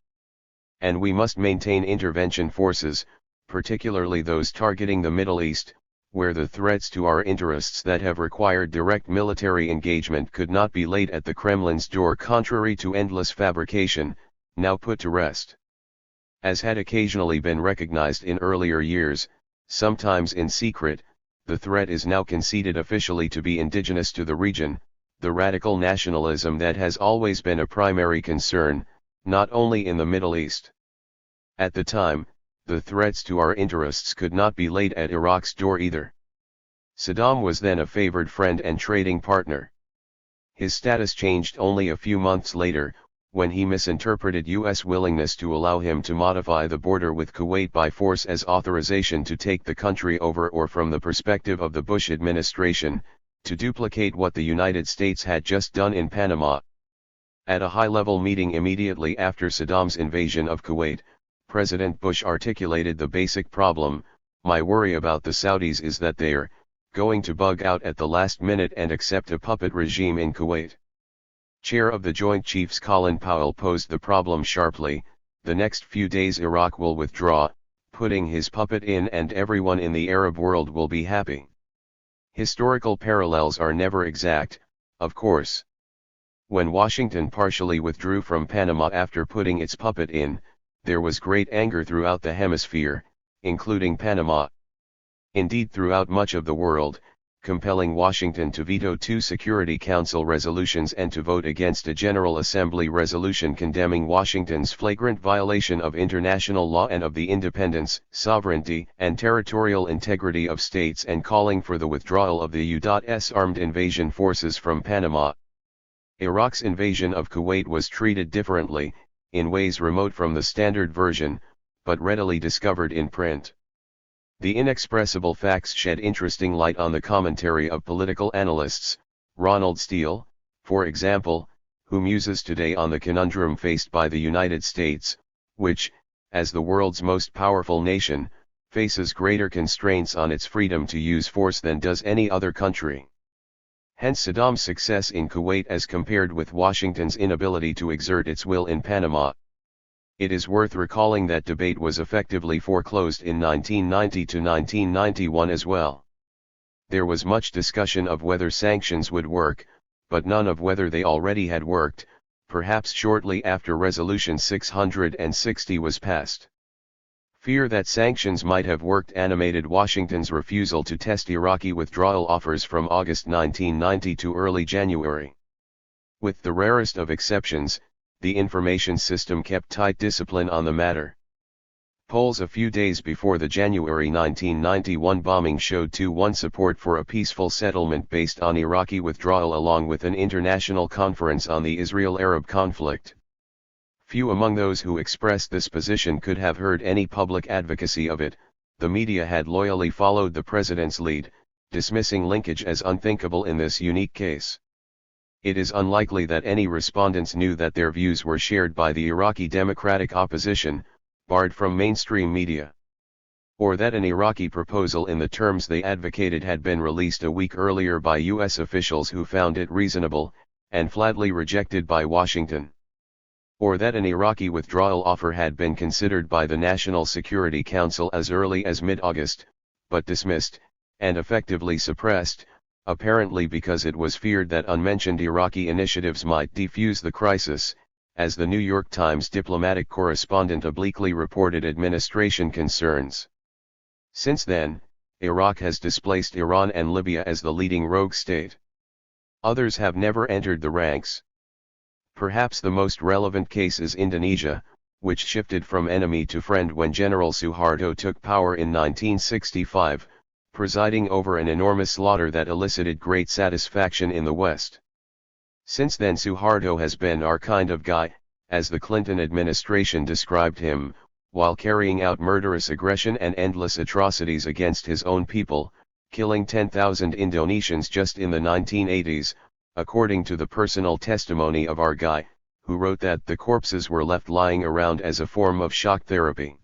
And we must maintain intervention forces, particularly those targeting the Middle East, where the threats to our interests that have required direct military engagement could not be laid at the Kremlin's door contrary to endless fabrication, now put to rest. As had occasionally been recognized in earlier years, sometimes in secret, the threat is now conceded officially to be indigenous to the region, the radical nationalism that has always been a primary concern, not only in the Middle East. At the time, the threats to our interests could not be laid at Iraq's door either. Saddam was then a favored friend and trading partner. His status changed only a few months later, when he misinterpreted U.S. willingness to allow him to modify the border with Kuwait by force as authorization to take the country over, or from the perspective of the Bush administration, to duplicate what the United States had just done in Panama. At a high-level meeting immediately after Saddam's invasion of Kuwait, President Bush articulated the basic problem: my worry about the Saudis is that they're going to bug out at the last minute and accept a puppet regime in Kuwait. Chair of the Joint Chiefs Colin Powell posed the problem sharply: the next few days Iraq will withdraw, putting his puppet in, and everyone in the Arab world will be happy. Historical parallels are never exact, of course. When Washington partially withdrew from Panama after putting its puppet in, there was great anger throughout the hemisphere, including Panama. Indeed, throughout much of the world, compelling Washington to veto 2 Security Council resolutions and to vote against a General Assembly resolution condemning Washington's flagrant violation of international law and of the independence, sovereignty, and territorial integrity of states, and calling for the withdrawal of the U.S. armed invasion forces from Panama. Iraq's invasion of Kuwait was treated differently, in ways remote from the standard version, but readily discovered in print. The inexpressible facts shed interesting light on the commentary of political analysts. Ronald Steele, for example, who muses today on the conundrum faced by the United States, which, as the world's most powerful nation, faces greater constraints on its freedom to use force than does any other country. Hence Saddam's success in Kuwait as compared with Washington's inability to exert its will in Panama. It is worth recalling that debate was effectively foreclosed in 1990 to 1991 as well. There was much discussion of whether sanctions would work, but none of whether they already had worked, perhaps shortly after Resolution 660 was passed. Fear that sanctions might have worked animated Washington's refusal to test Iraqi withdrawal offers from August 1990 to early January. With the rarest of exceptions, the information system kept tight discipline on the matter. Polls a few days before the January 1991 bombing showed 2-1 support for a peaceful settlement based on Iraqi withdrawal along with an international conference on the Israel-Arab conflict. Few among those who expressed this position could have heard any public advocacy of it. The media had loyally followed the president's lead, dismissing linkage as unthinkable in this unique case. It is unlikely that any respondents knew that their views were shared by the Iraqi democratic opposition, barred from mainstream media. Or that an Iraqi proposal in the terms they advocated had been released a week earlier by U.S. officials who found it reasonable, and flatly rejected by Washington. Or that an Iraqi withdrawal offer had been considered by the National Security Council as early as mid-August, but dismissed, and effectively suppressed, apparently because it was feared that unmentioned Iraqi initiatives might defuse the crisis, as the New York Times diplomatic correspondent obliquely reported administration concerns. Since then, Iraq has displaced Iran and Libya as the leading rogue state. Others have never entered the ranks. Perhaps the most relevant case is Indonesia, which shifted from enemy to friend when General Suharto took power in 1965, presiding over an enormous slaughter that elicited great satisfaction in the West. Since then Suharto has been our kind of guy, as the Clinton administration described him, while carrying out murderous aggression and endless atrocities against his own people, killing 10,000 Indonesians just in the 1980s, according to the personal testimony of our guy, who wrote that the corpses were left lying around as a form of shock therapy.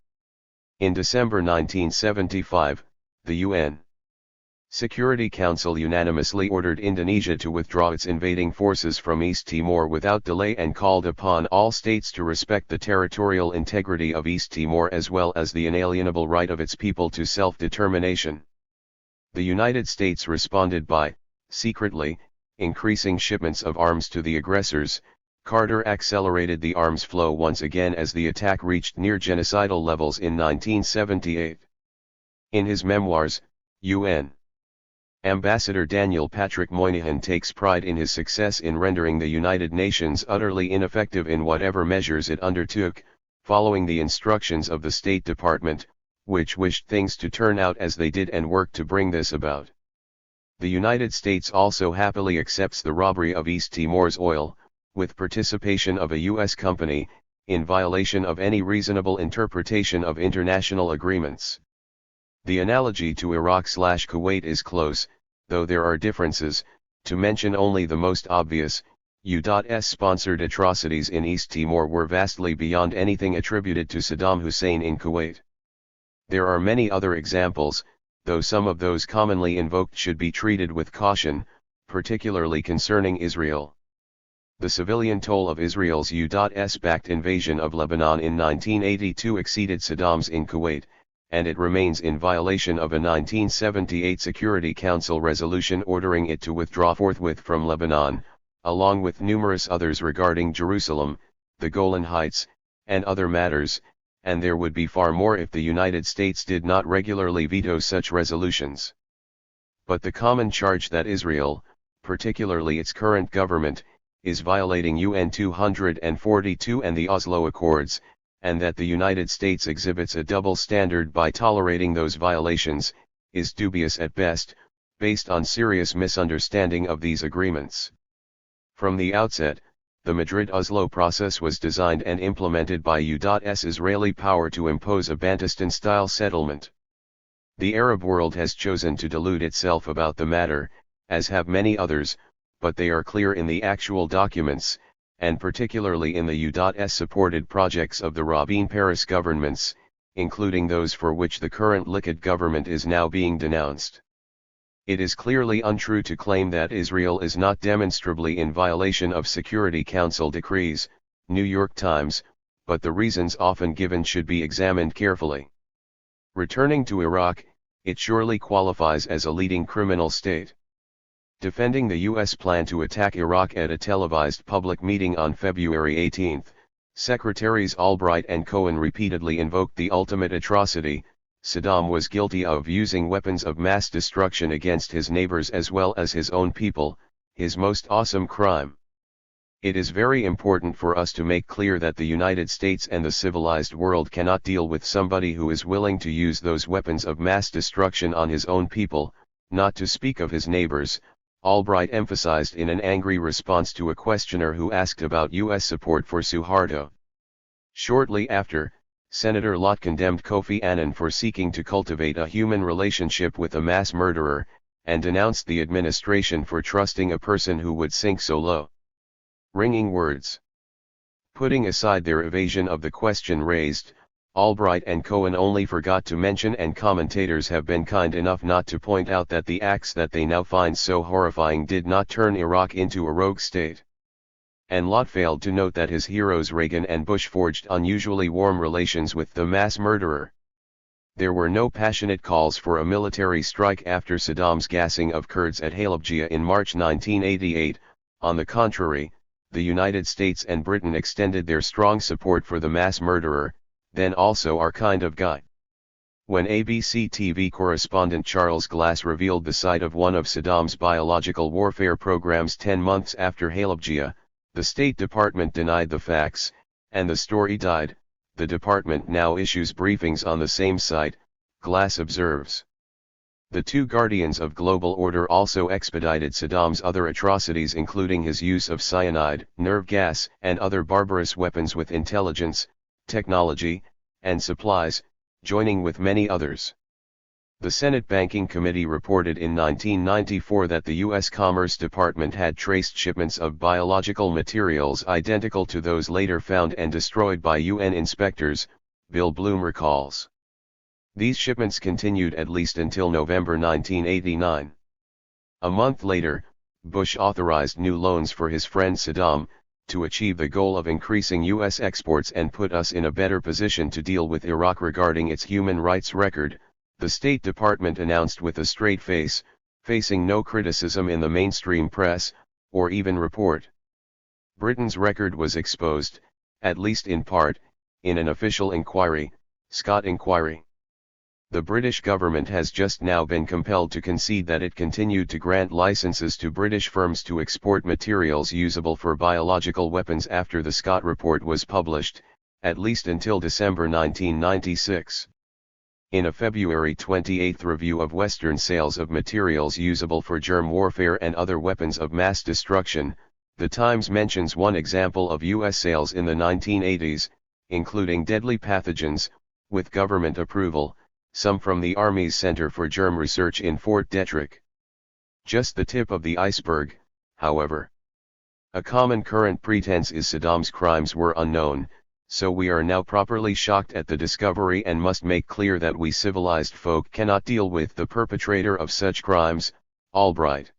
In December 1975, the UN Security Council unanimously ordered Indonesia to withdraw its invading forces from East Timor without delay and called upon all states to respect the territorial integrity of East Timor as well as the inalienable right of its people to self-determination. The United States responded by, secretly, increasing shipments of arms to the aggressors. Carter accelerated the arms flow once again as the attack reached near genocidal levels in 1978. In his memoirs, UN Ambassador Daniel Patrick Moynihan takes pride in his success in rendering the United Nations utterly ineffective in whatever measures it undertook, following the instructions of the State Department, which wished things to turn out as they did and worked to bring this about. The United States also happily accepts the robbery of East Timor's oil, with participation of a U.S. company, in violation of any reasonable interpretation of international agreements. The analogy to Iraq/Kuwait is close, though there are differences. To mention only the most obvious, U.S. sponsored atrocities in East Timor were vastly beyond anything attributed to Saddam Hussein in Kuwait. There are many other examples, though some of those commonly invoked should be treated with caution, particularly concerning Israel. The civilian toll of Israel's U.S.-backed invasion of Lebanon in 1982 exceeded Saddam's in Kuwait, and it remains in violation of a 1978 Security Council resolution ordering it to withdraw forthwith from Lebanon, along with numerous others regarding Jerusalem, the Golan Heights, and other matters, and there would be far more if the United States did not regularly veto such resolutions. But the common charge that Israel, particularly its current government, is violating UN 242 and the Oslo Accords, and that the United States exhibits a double standard by tolerating those violations, is dubious at best, based on serious misunderstanding of these agreements. From the outset, the Madrid-Oslo process was designed and implemented by U.S. Israeli power to impose a Bantustan-style settlement. The Arab world has chosen to delude itself about the matter, as have many others, but they are clear in the actual documents, and particularly in the U.S. supported projects of the Rabin Paris governments, including those for which the current Likud government is now being denounced. It is clearly untrue to claim that Israel is not demonstrably in violation of Security Council decrees, New York Times, but the reasons often given should be examined carefully. Returning to Iraq, it surely qualifies as a leading criminal state. Defending the U.S. plan to attack Iraq at a televised public meeting on February 18, Secretaries Albright and Cohen repeatedly invoked the ultimate atrocity: Saddam was guilty of using weapons of mass destruction against his neighbors as well as his own people, his most awesome crime. It is very important for us to make clear that the United States and the civilized world cannot deal with somebody who is willing to use those weapons of mass destruction on his own people, not to speak of his neighbors, Albright emphasized in an angry response to a questioner who asked about U.S. support for Suharto. Shortly after, Senator Lott condemned Kofi Annan for seeking to cultivate a human relationship with a mass murderer, and denounced the administration for trusting a person who would sink so low. Ringing words. Putting aside their evasion of the question raised, Albright and Cohen only forgot to mention, and commentators have been kind enough not to point out, that the acts that they now find so horrifying did not turn Iraq into a rogue state. And Lott failed to note that his heroes Reagan and Bush forged unusually warm relations with the mass murderer. There were no passionate calls for a military strike after Saddam's gassing of Kurds at Halabja in March 1988, on the contrary, the United States and Britain extended their strong support for the mass murderer, then also our kind of guy. When ABC TV correspondent Charles Glass revealed the site of one of Saddam's biological warfare programs 10 months after Halabja, the State Department denied the facts, and the story died. The department now issues briefings on the same site, Glass observes. The two guardians of global order also expedited Saddam's other atrocities, including his use of cyanide, nerve gas, and other barbarous weapons with intelligence, technology, and supplies, joining with many others. The Senate Banking Committee reported in 1994 that the U.S. Commerce Department had traced shipments of biological materials identical to those later found and destroyed by UN inspectors, Bill Bloom recalls. These shipments continued at least until November 1989. A month later, Bush authorized new loans for his friend Saddam, to achieve the goal of increasing U.S. exports and put us in a better position to deal with Iraq regarding its human rights record, the State Department announced with a straight face, facing no criticism in the mainstream press, or even report. Britain's record was exposed, at least in part, in an official inquiry, Scott Inquiry. The British government has just now been compelled to concede that it continued to grant licenses to British firms to export materials usable for biological weapons after the Scott Report was published, at least until December 1996. In a February 28 review of Western sales of materials usable for germ warfare and other weapons of mass destruction, The Times mentions one example of U.S. sales in the 1980s, including deadly pathogens, with government approval, some from the Army's Center for Germ Research in Fort Detrick. Just the tip of the iceberg, however. A common current pretense is Saddam's crimes were unknown, so we are now properly shocked at the discovery and must make clear that we civilized folk cannot deal with the perpetrator of such crimes, Albright.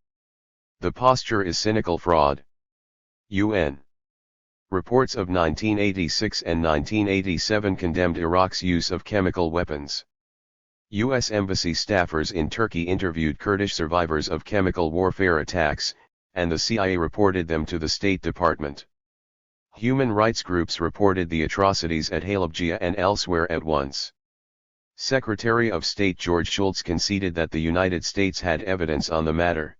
The posture is cynical fraud. UN. Reports of 1986 and 1987 condemned Iraq's use of chemical weapons. U.S. Embassy staffers in Turkey interviewed Kurdish survivors of chemical warfare attacks, and the CIA reported them to the State Department. Human rights groups reported the atrocities at Halabja and elsewhere at once. Secretary of State George Shultz conceded that the United States had evidence on the matter.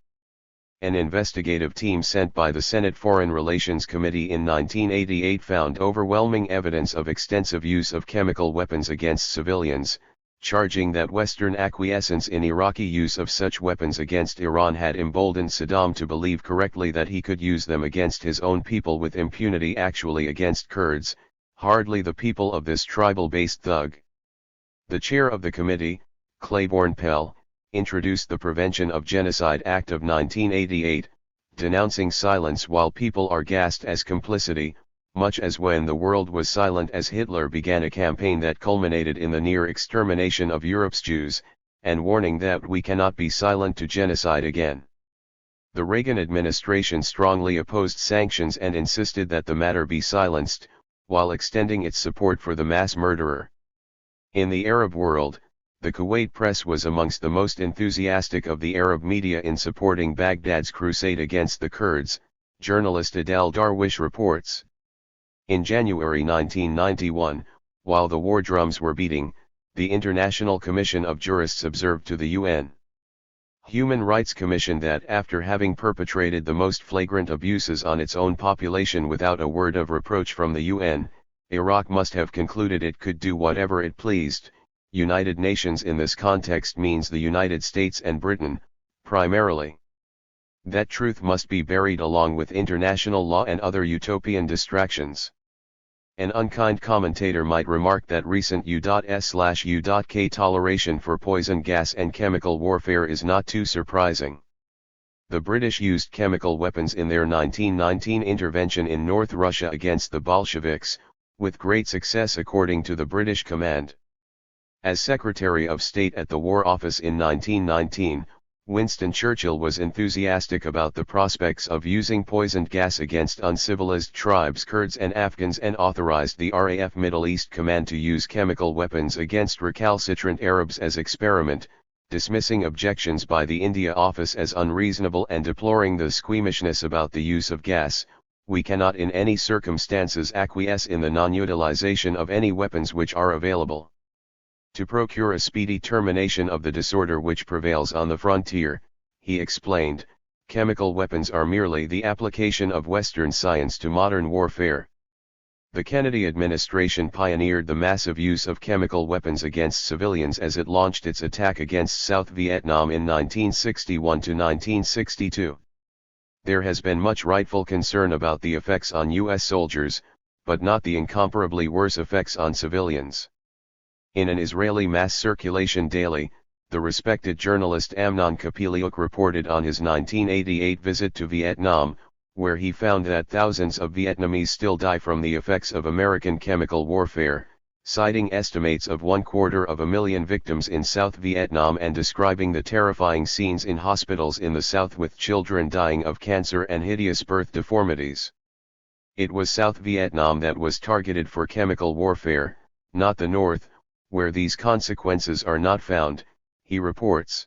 An investigative team sent by the Senate Foreign Relations Committee in 1988 found overwhelming evidence of extensive use of chemical weapons against civilians, charging that Western acquiescence in Iraqi use of such weapons against Iran had emboldened Saddam to believe correctly that he could use them against his own people with impunity, actually against Kurds, hardly the people of this tribal-based thug. The chair of the committee, Claiborne Pell, introduced the Prevention of Genocide Act of 1988, denouncing silence while people are gassed as complicity, much as when the world was silent as Hitler began a campaign that culminated in the near extermination of Europe's Jews, and warning that we cannot be silent to genocide again. The Reagan administration strongly opposed sanctions and insisted that the matter be silenced, while extending its support for the mass murderer. In the Arab world, the Kuwait press was amongst the most enthusiastic of the Arab media in supporting Baghdad's crusade against the Kurds, journalist Adel Darwish reports. In January 1991, while the war drums were beating, the International Commission of Jurists observed to the UN Human Rights Commission that after having perpetrated the most flagrant abuses on its own population without a word of reproach from the UN, Iraq must have concluded it could do whatever it pleased. United Nations in this context means the United States and Britain, primarily. That truth must be buried along with international law and other utopian distractions. An unkind commentator might remark that recent U.S/U.K toleration for poison gas and chemical warfare is not too surprising. The British used chemical weapons in their 1919 intervention in North Russia against the Bolsheviks, with great success according to the British command. As Secretary of State at the War Office in 1919, Winston Churchill was enthusiastic about the prospects of using poisoned gas against uncivilized tribes Kurds and Afghans and authorized the RAF Middle East Command to use chemical weapons against recalcitrant Arabs as experiment, dismissing objections by the India office as unreasonable and deploring the squeamishness about the use of gas. We cannot in any circumstances acquiesce in the non-utilization of any weapons which are available. To procure a speedy termination of the disorder which prevails on the frontier, he explained, chemical weapons are merely the application of Western science to modern warfare. The Kennedy administration pioneered the massive use of chemical weapons against civilians as it launched its attack against South Vietnam in 1961 to 1962. There has been much rightful concern about the effects on U.S. soldiers, but not the incomparably worse effects on civilians. In an Israeli mass circulation daily, the respected journalist Amnon Kapeliuk reported on his 1988 visit to Vietnam, where he found that thousands of Vietnamese still die from the effects of American chemical warfare, citing estimates of 250,000 victims in South Vietnam and describing the terrifying scenes in hospitals in the South with children dying of cancer and hideous birth deformities. It was South Vietnam that was targeted for chemical warfare, not the North, where these consequences are not found, he reports.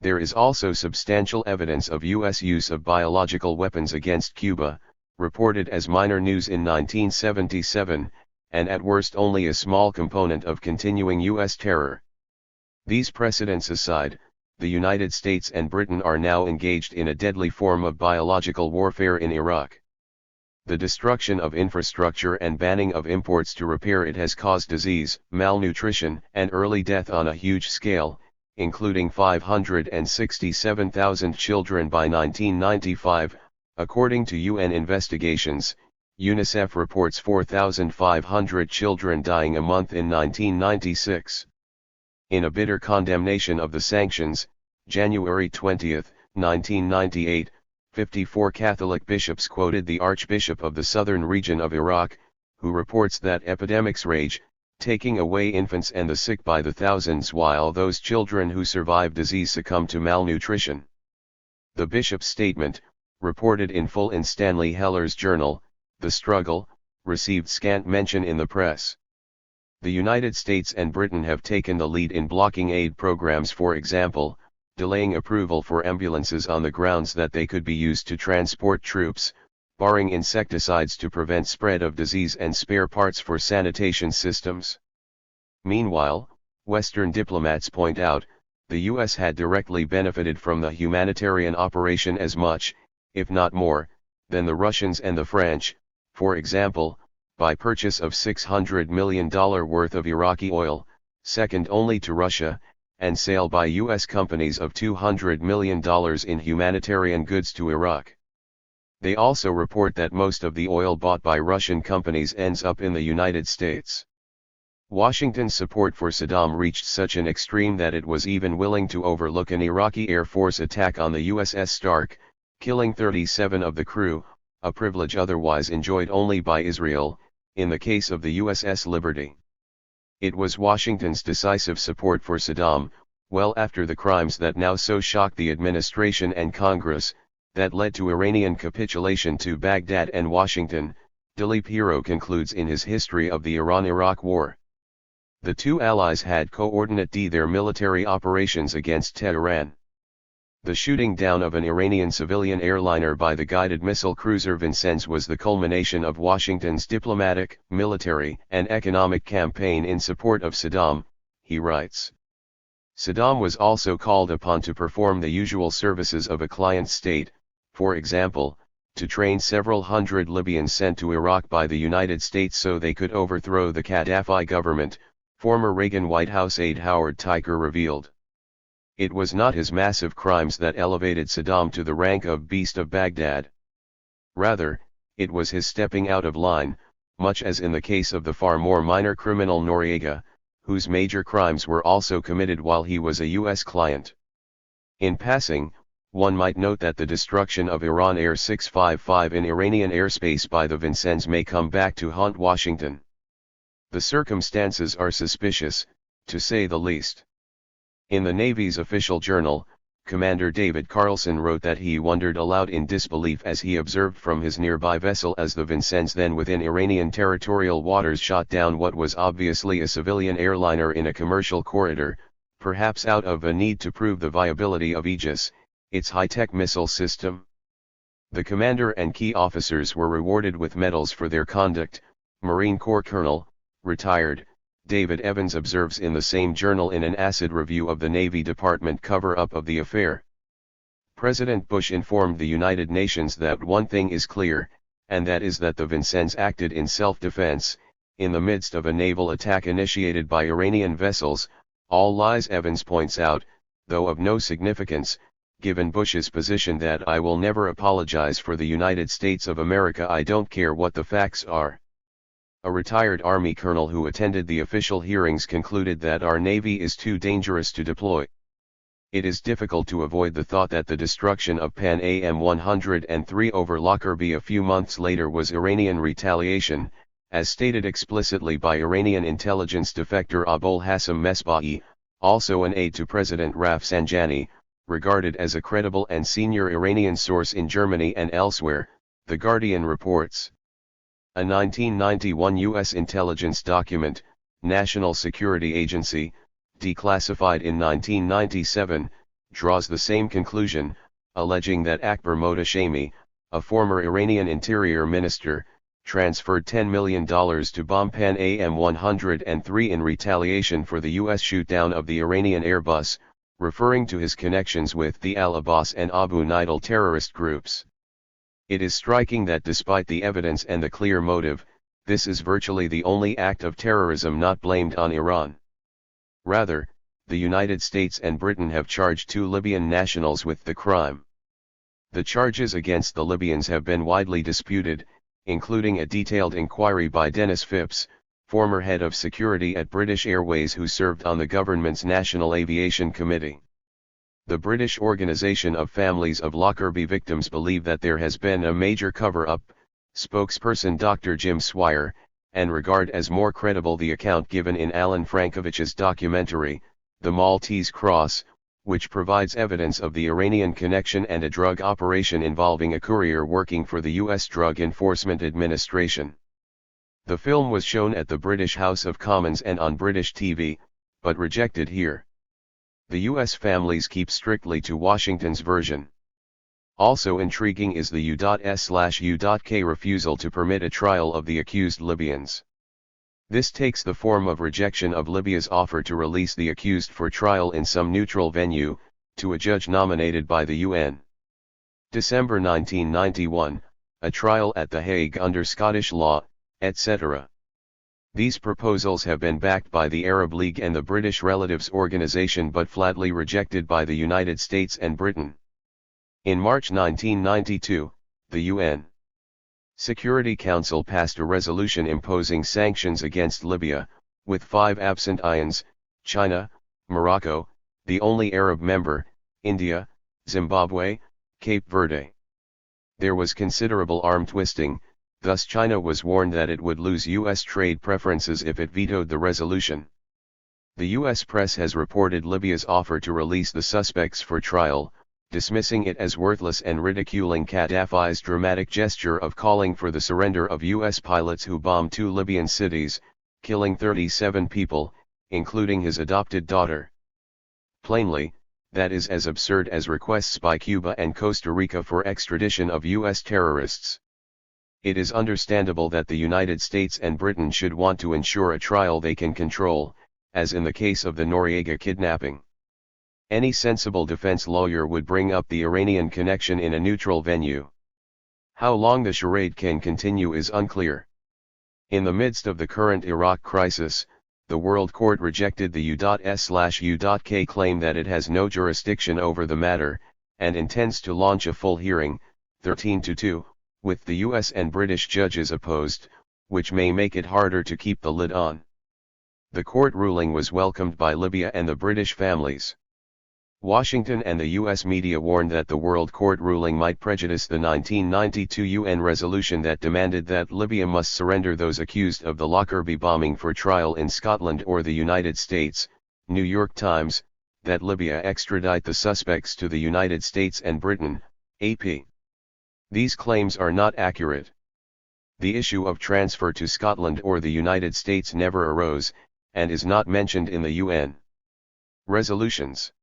There is also substantial evidence of U.S. use of biological weapons against Cuba, reported as minor news in 1977, and at worst only a small component of continuing U.S. terror. These precedents aside, the United States and Britain are now engaged in a deadly form of biological warfare in Iraq. The destruction of infrastructure and banning of imports to repair it has caused disease, malnutrition, and early death on a huge scale, including 567,000 children by 1995, according to UN investigations. UNICEF reports 4,500 children dying a month in 1996. In a bitter condemnation of the sanctions, January 20, 1998, 54 Catholic bishops quoted the Archbishop of the southern region of Iraq, who reports that epidemics rage, taking away infants and the sick by the thousands while those children who survive disease succumb to malnutrition. The bishop's statement, reported in full in Stanley Heller's journal, The Struggle, received scant mention in the press. The United States and Britain have taken the lead in blocking aid programs, for example, delaying approval for ambulances on the grounds that they could be used to transport troops, barring insecticides to prevent spread of disease and spare parts for sanitation systems. Meanwhile, Western diplomats point out, the US had directly benefited from the humanitarian operation as much, if not more, than the Russians and the French, for example, by purchase of $600 million worth of Iraqi oil, second only to Russia, and sale by U.S. companies of $200 million in humanitarian goods to Iraq. They also report that most of the oil bought by Russian companies ends up in the United States. Washington's support for Saddam reached such an extreme that it was even willing to overlook an Iraqi Air Force attack on the USS Stark, killing 37 of the crew, a privilege otherwise enjoyed only by Israel, in the case of the USS Liberty. It was Washington's decisive support for Saddam, well after the crimes that now so shocked the administration and Congress, that led to Iranian capitulation to Baghdad and Washington, Dilip Hero concludes in his History of the Iran-Iraq War. The two allies had coordinated their military operations against Tehran. The shooting down of an Iranian civilian airliner by the guided missile cruiser Vincennes was the culmination of Washington's diplomatic, military, and economic campaign in support of Saddam, he writes. Saddam was also called upon to perform the usual services of a client state, for example, to train several hundred Libyans sent to Iraq by the United States so they could overthrow the Gaddafi government, former Reagan White House aide Howard Tyker revealed. It was not his massive crimes that elevated Saddam to the rank of Beast of Baghdad. Rather, it was his stepping out of line, much as in the case of the far more minor criminal Noriega, whose major crimes were also committed while he was a U.S. client. In passing, one might note that the destruction of Iran Air 655 in Iranian airspace by the Vincennes may come back to haunt Washington. The circumstances are suspicious, to say the least. In the Navy's official journal, Commander David Carlson wrote that he wondered aloud in disbelief as he observed from his nearby vessel as the Vincennes, then within Iranian territorial waters, shot down what was obviously a civilian airliner in a commercial corridor, perhaps out of a need to prove the viability of Aegis, its high-tech missile system. The commander and key officers were rewarded with medals for their conduct. Marine Corps Colonel, retired, David Evans observes in the same journal in an acid review of the Navy Department cover-up of the affair. President Bush informed the United Nations that one thing is clear, and that is that the Vincennes acted in self-defense, in the midst of a naval attack initiated by Iranian vessels, all lies. Evans points out, though of no significance, given Bush's position that I will never apologize for the United States of America, I don't care what the facts are. A retired Army colonel who attended the official hearings concluded that our Navy is too dangerous to deploy. It is difficult to avoid the thought that the destruction of Pan Am 103 over Lockerbie a few months later was Iranian retaliation, as stated explicitly by Iranian intelligence defector Abul Hassan Mesbahi, also an aide to President Rafsanjani, regarded as a credible and senior Iranian source in Germany and elsewhere, The Guardian reports. A 1991 U.S. intelligence document, National Security Agency, declassified in 1997, draws the same conclusion, alleging that Akbar Mohtashemi, a former Iranian interior minister, transferred $10 million to bomb Pan Am 103 in retaliation for the U.S. shoot-down of the Iranian Airbus, referring to his connections with the Al-Abbas and Abu Nidal terrorist groups. It is striking that despite the evidence and the clear motive, this is virtually the only act of terrorism not blamed on Iran. Rather, the United States and Britain have charged two Libyan nationals with the crime. The charges against the Libyans have been widely disputed, including a detailed inquiry by Dennis Phipps, former head of security at British Airways who served on the government's National Aviation Committee. The British Organisation of Families of Lockerbie Victims believe that there has been a major cover-up, spokesperson Dr. Jim Swire, and regard as more credible the account given in Alan Frankovich's documentary, The Maltese Cross, which provides evidence of the Iranian connection and a drug operation involving a courier working for the U.S. Drug Enforcement Administration. The film was shown at the British House of Commons and on British TV, but rejected here. The U.S. families keep strictly to Washington's version. Also intriguing is the U.S.U.K refusal to permit a trial of the accused Libyans. This takes the form of rejection of Libya's offer to release the accused for trial in some neutral venue, to a judge nominated by the UN. December 1991, a trial at The Hague under Scottish law, etc. These proposals have been backed by the Arab League and the British Relatives Organization but flatly rejected by the United States and Britain. In March 1992, the UN Security Council passed a resolution imposing sanctions against Libya, with 5 absent IONs: China, Morocco, the only Arab member, India, Zimbabwe, Cape Verde. There was considerable arm twisting, thus China was warned that it would lose U.S. trade preferences if it vetoed the resolution. The U.S. press has reported Libya's offer to release the suspects for trial, dismissing it as worthless and ridiculing Gaddafi's dramatic gesture of calling for the surrender of U.S. pilots who bombed 2 Libyan cities, killing 37 people, including his adopted daughter. Plainly, that is as absurd as requests by Cuba and Costa Rica for extradition of U.S. terrorists. It is understandable that the United States and Britain should want to ensure a trial they can control, as in the case of the Noriega kidnapping. Any sensible defense lawyer would bring up the Iranian connection in a neutral venue. How long the charade can continue is unclear. In the midst of the current Iraq crisis, the World Court rejected the U.S.U.K claim that it has no jurisdiction over the matter, and intends to launch a full hearing, 13-2, with the US and British judges opposed, which may make it harder to keep the lid on. The court ruling was welcomed by Libya and the British families. Washington and the U.S. media warned that the World Court ruling might prejudice the 1992 UN resolution that demanded that Libya must surrender those accused of the Lockerbie bombing for trial in Scotland or the United States. New York Times, that Libya extradite the suspects to the United States and Britain, AP. These claims are not accurate. The issue of transfer to Scotland or the United States never arose, and is not mentioned in the UN resolutions.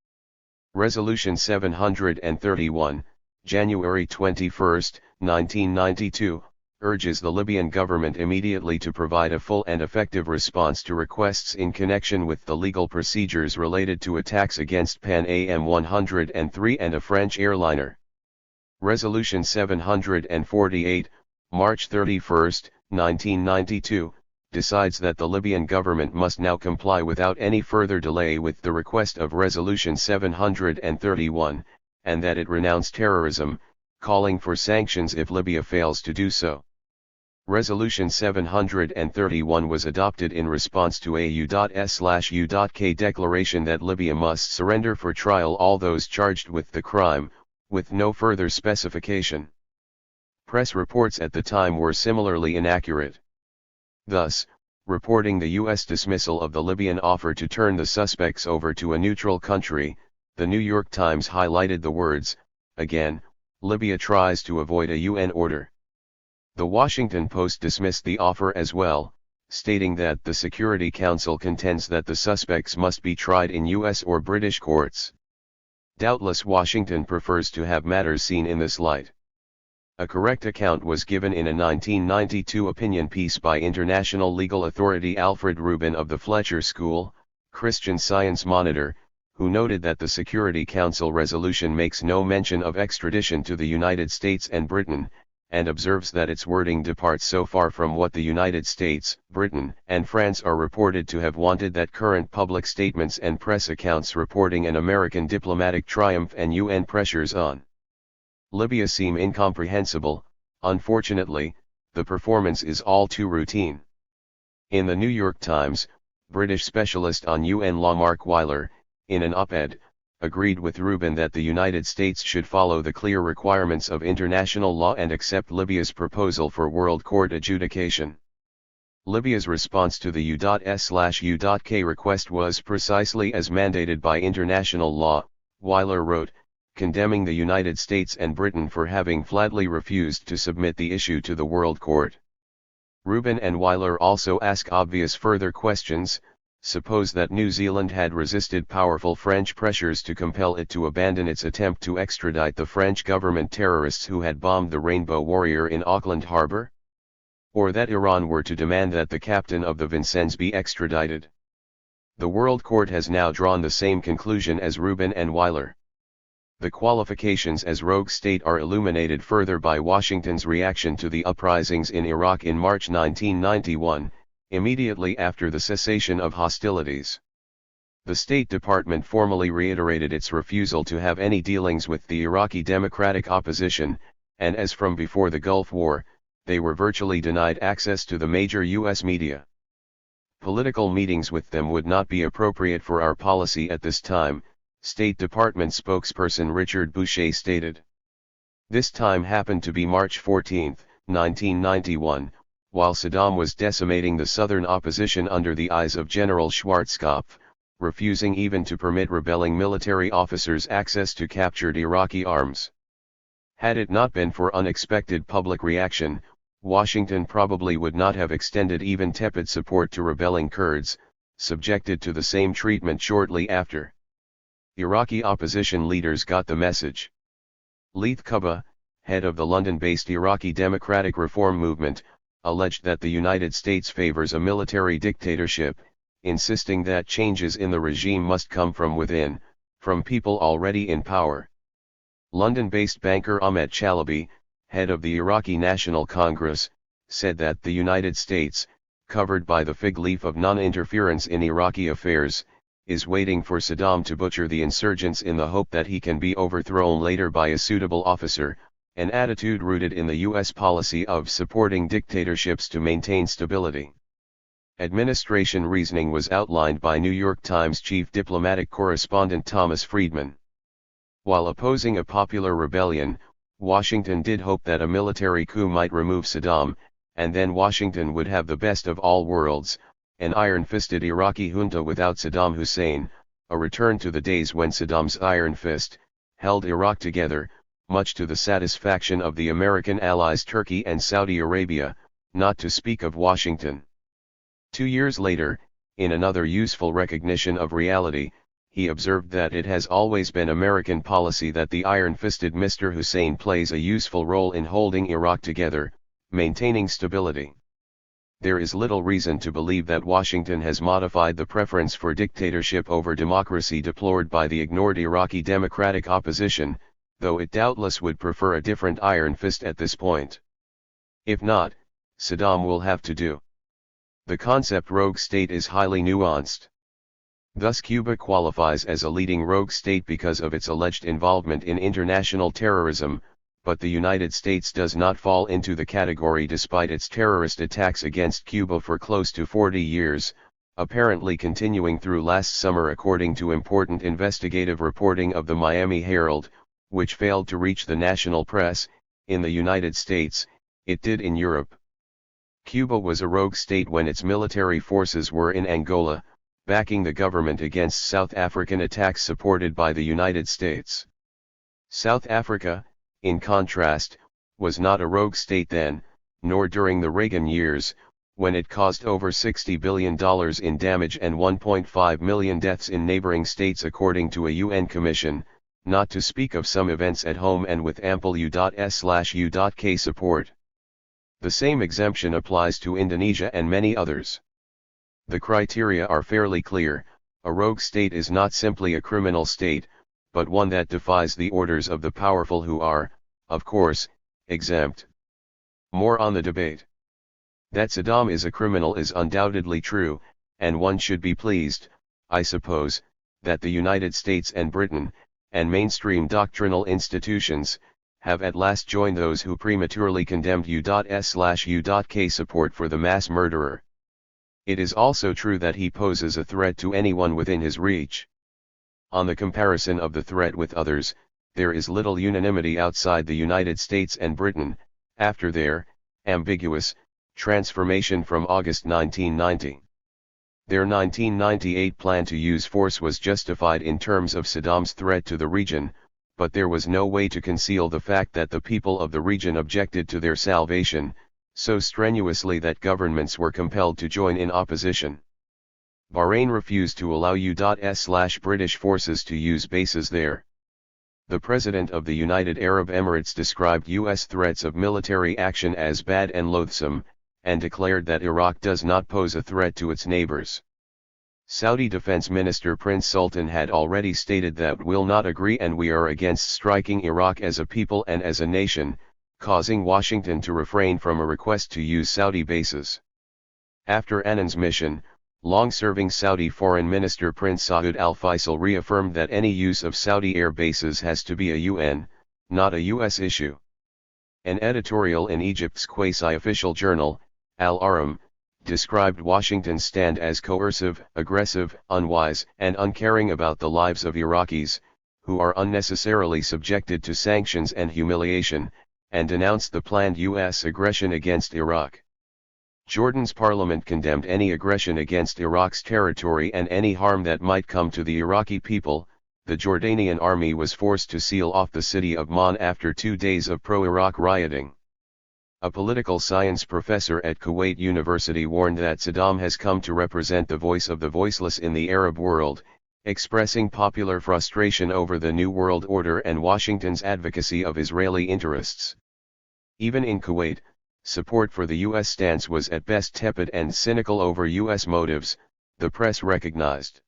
Resolution 731, January 21, 1992, urges the Libyan government immediately to provide a full and effective response to requests in connection with the legal procedures related to attacks against Pan Am 103 and a French airliner. Resolution 748, March 31, 1992, decides that the Libyan government must now comply without any further delay with the request of Resolution 731, and that it renounce terrorism, calling for sanctions if Libya fails to do so. Resolution 731 was adopted in response to a U.S.U.K declaration that Libya must surrender for trial all those charged with the crime, with no further specification. Press reports at the time were similarly inaccurate. Thus, reporting the U.S. dismissal of the Libyan offer to turn the suspects over to a neutral country, the New York Times highlighted the words, "Again, Libya tries to avoid a UN order." The Washington Post dismissed the offer as well, stating that the Security Council contends that the suspects must be tried in U.S. or British courts. Doubtless Washington prefers to have matters seen in this light. A correct account was given in a 1992 opinion piece by international legal authority Alfred Rubin of the Fletcher School, Christian Science Monitor, who noted that the Security Council resolution makes no mention of extradition to the United States and Britain, and observes that its wording departs so far from what the United States, Britain, and France are reported to have wanted that current public statements and press accounts reporting an American diplomatic triumph and UN pressures on Libya seem incomprehensible. Unfortunately, the performance is all too routine. In the New York Times, British specialist on UN law Mark Weiler, in an op-ed, agreed with Rubin that the United States should follow the clear requirements of international law and accept Libya's proposal for World Court adjudication. Libya's response to the U.S.U.K request was precisely as mandated by international law, Weiler wrote, condemning the United States and Britain for having flatly refused to submit the issue to the World Court. Rubin and Weiler also ask obvious further questions, Suppose that New Zealand had resisted powerful French pressures to compel it to abandon its attempt to extradite the French government terrorists who had bombed the Rainbow Warrior in Auckland Harbour? Or that Iran were to demand that the captain of the Vincennes be extradited? The World Court has now drawn the same conclusion as Rubin and Weiler. The qualifications as rogue state are illuminated further by Washington's reaction to the uprisings in Iraq in March 1991, immediately after the cessation of hostilities. The State Department formally reiterated its refusal to have any dealings with the Iraqi Democratic Opposition, and as from before the Gulf War, they were virtually denied access to the major U.S. media. Political meetings with them would not be appropriate for our policy at this time, State Department spokesperson Richard Boucher stated. This time happened to be March 14, 1991, while Saddam was decimating the southern opposition under the eyes of General Schwarzkopf, refusing even to permit rebelling military officers access to captured Iraqi arms. Had it not been for unexpected public reaction, Washington probably would not have extended even tepid support to rebelling Kurds, subjected to the same treatment shortly after. Iraqi opposition leaders got the message. Leith Kuba, head of the London-based Iraqi Democratic Reform Movement, alleged that the United States favors a military dictatorship, insisting that changes in the regime must come from within, from people already in power. London-based banker Ahmet Chalabi, head of the Iraqi National Congress, said that the United States, covered by the fig leaf of non-interference in Iraqi affairs, is waiting for Saddam to butcher the insurgents in the hope that he can be overthrown later by a suitable officer, an attitude rooted in the U.S. policy of supporting dictatorships to maintain stability. Administration reasoning was outlined by New York Times chief diplomatic correspondent Thomas Friedman. While opposing a popular rebellion, Washington did hope that a military coup might remove Saddam, and then Washington would have the best of all worlds, an iron-fisted Iraqi junta without Saddam Hussein, a return to the days when Saddam's iron fist held Iraq together, much to the satisfaction of the American allies Turkey and Saudi Arabia, not to speak of Washington. 2 years later, in another useful recognition of reality, he observed that it has always been American policy that the iron-fisted Mr. Hussein plays a useful role in holding Iraq together, maintaining stability. There is little reason to believe that Washington has modified the preference for dictatorship over democracy deplored by the ignored Iraqi Democratic Opposition, though it doubtless would prefer a different iron fist at this point. If not, Saddam will have to do. The concept rogue state is highly nuanced. Thus Cuba qualifies as a leading rogue state because of its alleged involvement in international terrorism, but the United States does not fall into the category despite its terrorist attacks against Cuba for close to 40 years, apparently continuing through last summer according to important investigative reporting of the Miami Herald, which failed to reach the national press. In the United States, it did in Europe. Cuba was a rogue state when its military forces were in Angola, backing the government against South African attacks supported by the United States. South Africa, in contrast, was not a rogue state then, nor during the Reagan years, when it caused over $60 billion in damage and 1.5 million deaths in neighboring states according to a UN commission, not to speak of some events at home and with ample U.S/U.K support. The same exemption applies to Indonesia and many others. The criteria are fairly clear: a rogue state is not simply a criminal state, but one that defies the orders of the powerful who are, of course, exempt. More on the debate. That Saddam is a criminal is undoubtedly true, and one should be pleased, I suppose, that the United States and Britain, and mainstream doctrinal institutions, have at last joined those who prematurely condemned U.S/U.K support for the mass murderer. It is also true that he poses a threat to anyone within his reach. On the comparison of the threat with others, there is little unanimity outside the United States and Britain, after their ambiguous transformation from August 1990. Their 1998 plan to use force was justified in terms of Saddam's threat to the region, but there was no way to conceal the fact that the people of the region objected to their salvation so strenuously that governments were compelled to join in opposition. Bahrain refused to allow U.S/British forces to use bases there. The President of the United Arab Emirates described U.S. threats of military action as bad and loathsome, and declared that Iraq does not pose a threat to its neighbors. Saudi Defense Minister Prince Sultan had already stated that "will not agree and we are against striking Iraq as a people and as a nation," causing Washington to refrain from a request to use Saudi bases. After Annan's mission, long-serving Saudi Foreign Minister Prince Saud al-Faisal reaffirmed that any use of Saudi air bases has to be a UN, not a US issue. An editorial in Egypt's quasi-official journal, Al-Ahram, described Washington's stand as coercive, aggressive, unwise, and uncaring about the lives of Iraqis, who are unnecessarily subjected to sanctions and humiliation, and denounced the planned US aggression against Iraq. Jordan's parliament condemned any aggression against Iraq's territory and any harm that might come to the Iraqi people. The Jordanian army was forced to seal off the city of Amman after 2 days of pro-Iraq rioting. A political science professor at Kuwait University warned that Saddam has come to represent the voice of the voiceless in the Arab world, expressing popular frustration over the New World Order and Washington's advocacy of Israeli interests. Even in Kuwait, support for the U.S. stance was at best tepid and cynical over U.S. motives, the press recognized.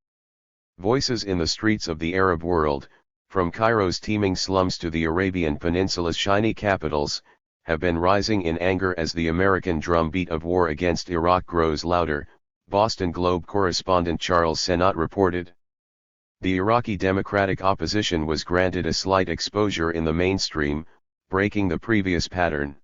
Voices in the streets of the Arab world, from Cairo's teeming slums to the Arabian Peninsula's shiny capitals, have been rising in anger as the American drumbeat of war against Iraq grows louder, Boston Globe correspondent Charles Sennott reported. The Iraqi Democratic opposition was granted a slight exposure in the mainstream, breaking the previous pattern.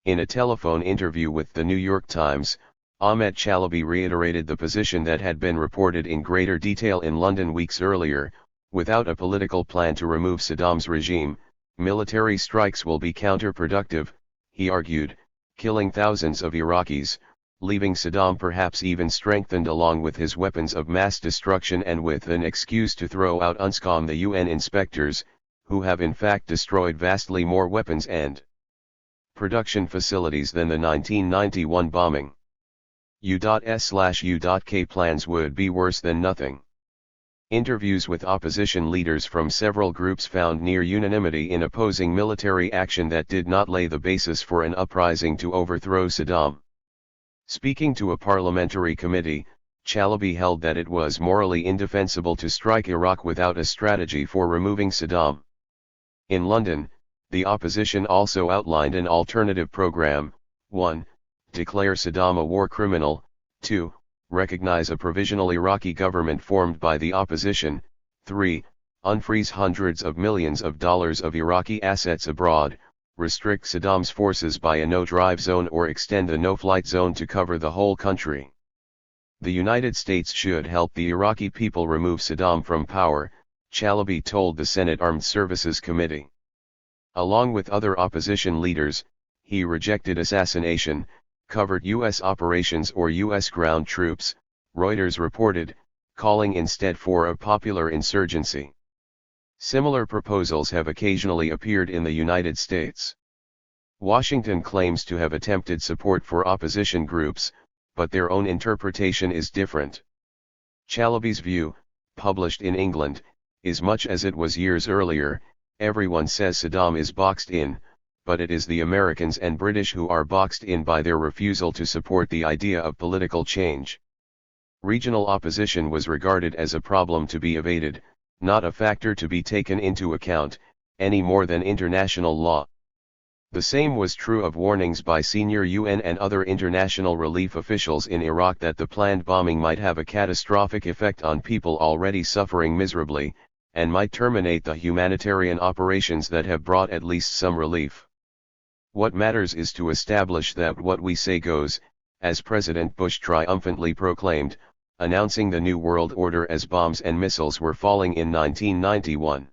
In a telephone interview with the New York Times, Ahmet Chalabi reiterated the position that had been reported in greater detail in London weeks earlier: without a political plan to remove Saddam's regime, military strikes will be counterproductive, he argued, killing thousands of Iraqis, leaving Saddam perhaps even strengthened along with his weapons of mass destruction and with an excuse to throw out UNSCOM, the UN inspectors, who have in fact destroyed vastly more weapons and production facilities than the 1991 bombing. U.S/U.K plans would be worse than nothing. Interviews with opposition leaders from several groups found near unanimity in opposing military action that did not lay the basis for an uprising to overthrow Saddam. Speaking to a parliamentary committee, Chalabi held that it was morally indefensible to strike Iraq without a strategy for removing Saddam. In London, the opposition also outlined an alternative program: 1. Declare Saddam a war criminal, 2. Recognize a provisional Iraqi government formed by the opposition, 3. Unfreeze hundreds of millions of dollars of Iraqi assets abroad, restrict Saddam's forces by a no-drive zone or extend the no-flight zone to cover the whole country. The United States should help the Iraqi people remove Saddam from power, Chalabi told the Senate Armed Services Committee. Along with other opposition leaders, he rejected assassination, covert U.S. operations or U.S. ground troops, Reuters reported, calling instead for a popular insurgency. Similar proposals have occasionally appeared in the United States. Washington claims to have attempted support for opposition groups, but their own interpretation is different. Chalabi's view, published in England, is much as it was years earlier: everyone says Saddam is boxed in, but it is the Americans and British who are boxed in by their refusal to support the idea of political change. Regional opposition was regarded as a problem to be evaded, not a factor to be taken into account, any more than international law. The same was true of warnings by senior UN and other international relief officials in Iraq that the planned bombing might have a catastrophic effect on people already suffering miserably, and might terminate the humanitarian operations that have brought at least some relief. What matters is to establish that what we say goes, as President Bush triumphantly proclaimed, announcing the New World Order as bombs and missiles were falling in 1991.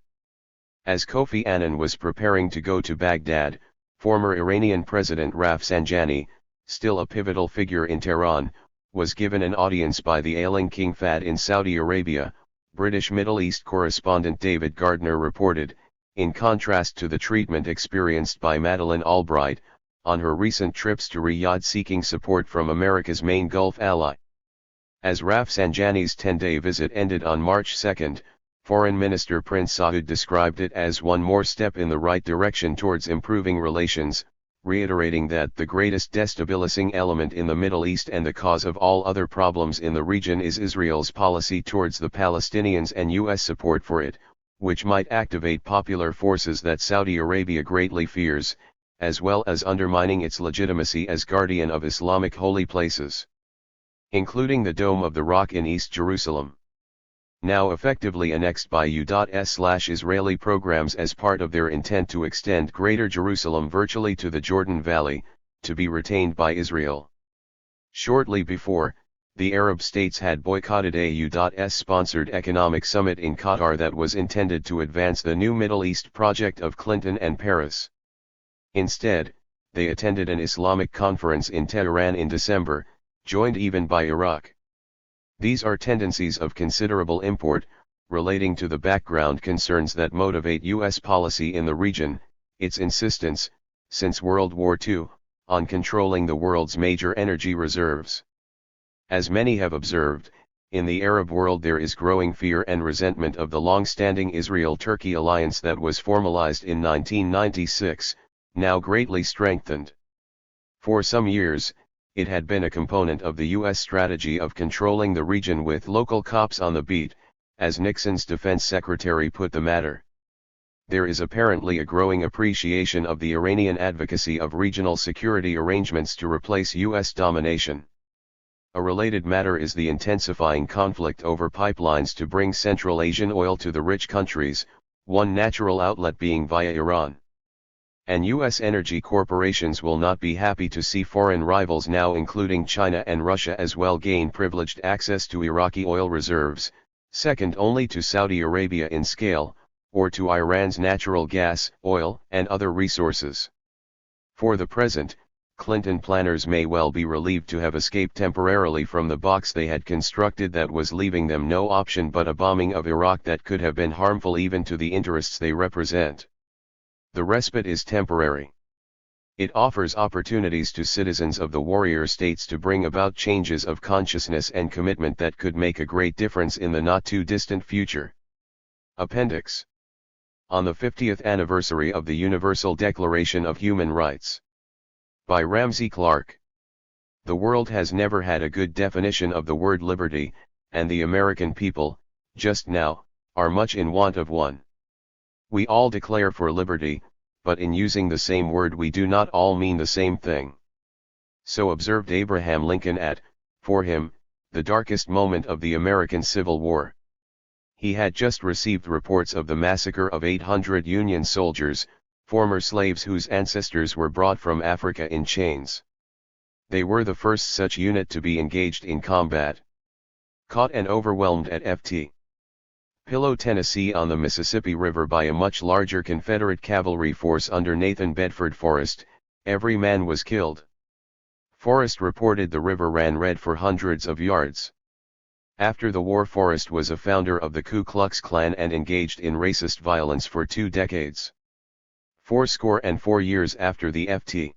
As Kofi Annan was preparing to go to Baghdad, former Iranian President Rafsanjani, still a pivotal figure in Tehran, was given an audience by the ailing King Fahd in Saudi Arabia, British Middle East correspondent David Gardner reported, in contrast to the treatment experienced by Madeleine Albright on her recent trips to Riyadh seeking support from America's main Gulf ally. As Rafsanjani's 10-day visit ended on March 2, Foreign Minister Prince Saud described it as one more step in the right direction towards improving relations, reiterating that the greatest destabilizing element in the Middle East and the cause of all other problems in the region is Israel's policy towards the Palestinians and U.S. support for it, which might activate popular forces that Saudi Arabia greatly fears, as well as undermining its legitimacy as guardian of Islamic holy places, including the Dome of the Rock in East Jerusalem, now effectively annexed by U.S/Israeli programs as part of their intent to extend Greater Jerusalem virtually to the Jordan Valley, to be retained by Israel. Shortly before, the Arab states had boycotted a U.S.-sponsored economic summit in Qatar that was intended to advance the new Middle East project of Clinton and Paris. Instead, they attended an Islamic conference in Tehran in December, joined even by Iraq. These are tendencies of considerable import, relating to the background concerns that motivate U.S. policy in the region, its insistence, since World War II, on controlling the world's major energy reserves. As many have observed, in the Arab world there is growing fear and resentment of the long-standing Israel-Turkey alliance that was formalized in 1996, now greatly strengthened. For some years, it had been a component of the U.S. strategy of controlling the region with local cops on the beat, as Nixon's defense secretary put the matter. There is apparently a growing appreciation of the Iranian advocacy of regional security arrangements to replace U.S. domination. A related matter is the intensifying conflict over pipelines to bring Central Asian oil to the rich countries, one natural outlet being via Iran. And U.S. energy corporations will not be happy to see foreign rivals now including China and Russia as well gain privileged access to Iraqi oil reserves, second only to Saudi Arabia in scale, or to Iran's natural gas, oil, and other resources. For the present, Clinton planners may well be relieved to have escaped temporarily from the box they had constructed that was leaving them no option but a bombing of Iraq that could have been harmful even to the interests they represent. The respite is temporary. It offers opportunities to citizens of the warrior states to bring about changes of consciousness and commitment that could make a great difference in the not-too-distant future. Appendix. On the 50th anniversary of the Universal Declaration of Human Rights. By Ramsey Clark. The world has never had a good definition of the word liberty, and the American people, just now, are much in want of one. We all declare for liberty, but in using the same word we do not all mean the same thing. So observed Abraham Lincoln at, for him, the darkest moment of the American Civil War. He had just received reports of the massacre of 800 Union soldiers, former slaves whose ancestors were brought from Africa in chains. They were the first such unit to be engaged in combat. Caught and overwhelmed at Ft. Pillow, Tennessee on the Mississippi River by a much larger Confederate cavalry force under Nathan Bedford Forrest, every man was killed. Forrest reported the river ran red for hundreds of yards. After the war, Forrest was a founder of the Ku Klux Klan and engaged in racist violence for 2 decades. 4 years after the Ft.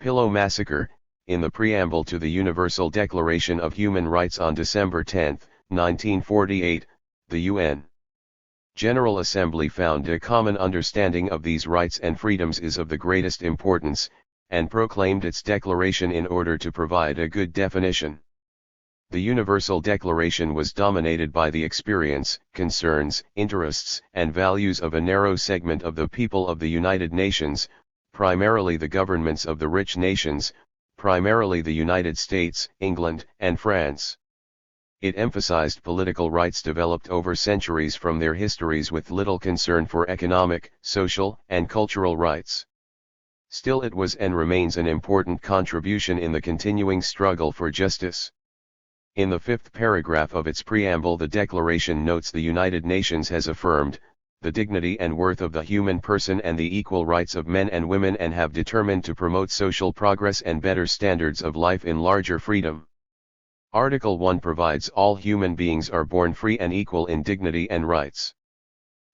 Pillow massacre, in the preamble to the Universal Declaration of Human Rights on December 10, 1948, the UN General Assembly found a common understanding of these rights and freedoms is of the greatest importance, and proclaimed its declaration in order to provide a good definition. The Universal Declaration was dominated by the experience, concerns, interests, and values of a narrow segment of the people of the United Nations, primarily the governments of the rich nations, primarily the United States, England, and France. It emphasized political rights developed over centuries from their histories with little concern for economic, social, and cultural rights. Still, it was and remains an important contribution in the continuing struggle for justice. In the 5th paragraph of its preamble, the Declaration notes the United Nations has affirmed the dignity and worth of the human person and the equal rights of men and women, and have determined to promote social progress and better standards of life in larger freedom. Article 1 provides all human beings are born free and equal in dignity and rights.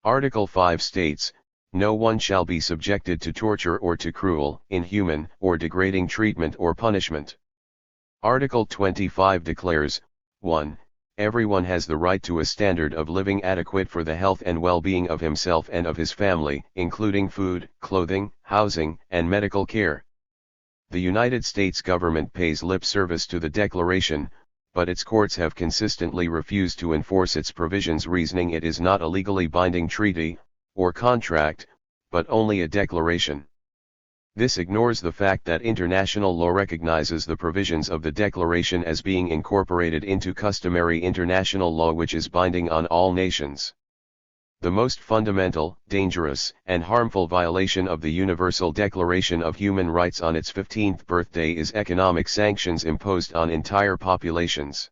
Article 5 states, no one shall be subjected to torture or to cruel, inhuman, or degrading treatment or punishment. Article 25 declares, 1. Everyone has the right to a standard of living adequate for the health and well-being of himself and of his family, including food, clothing, housing, and medical care. The United States government pays lip service to the Declaration, but its courts have consistently refused to enforce its provisions, reasoning it is not a legally binding treaty, or contract, but only a declaration. This ignores the fact that international law recognizes the provisions of the Declaration as being incorporated into customary international law which is binding on all nations. The most fundamental, dangerous, and harmful violation of the Universal Declaration of Human Rights on its 15th birthday is economic sanctions imposed on entire populations.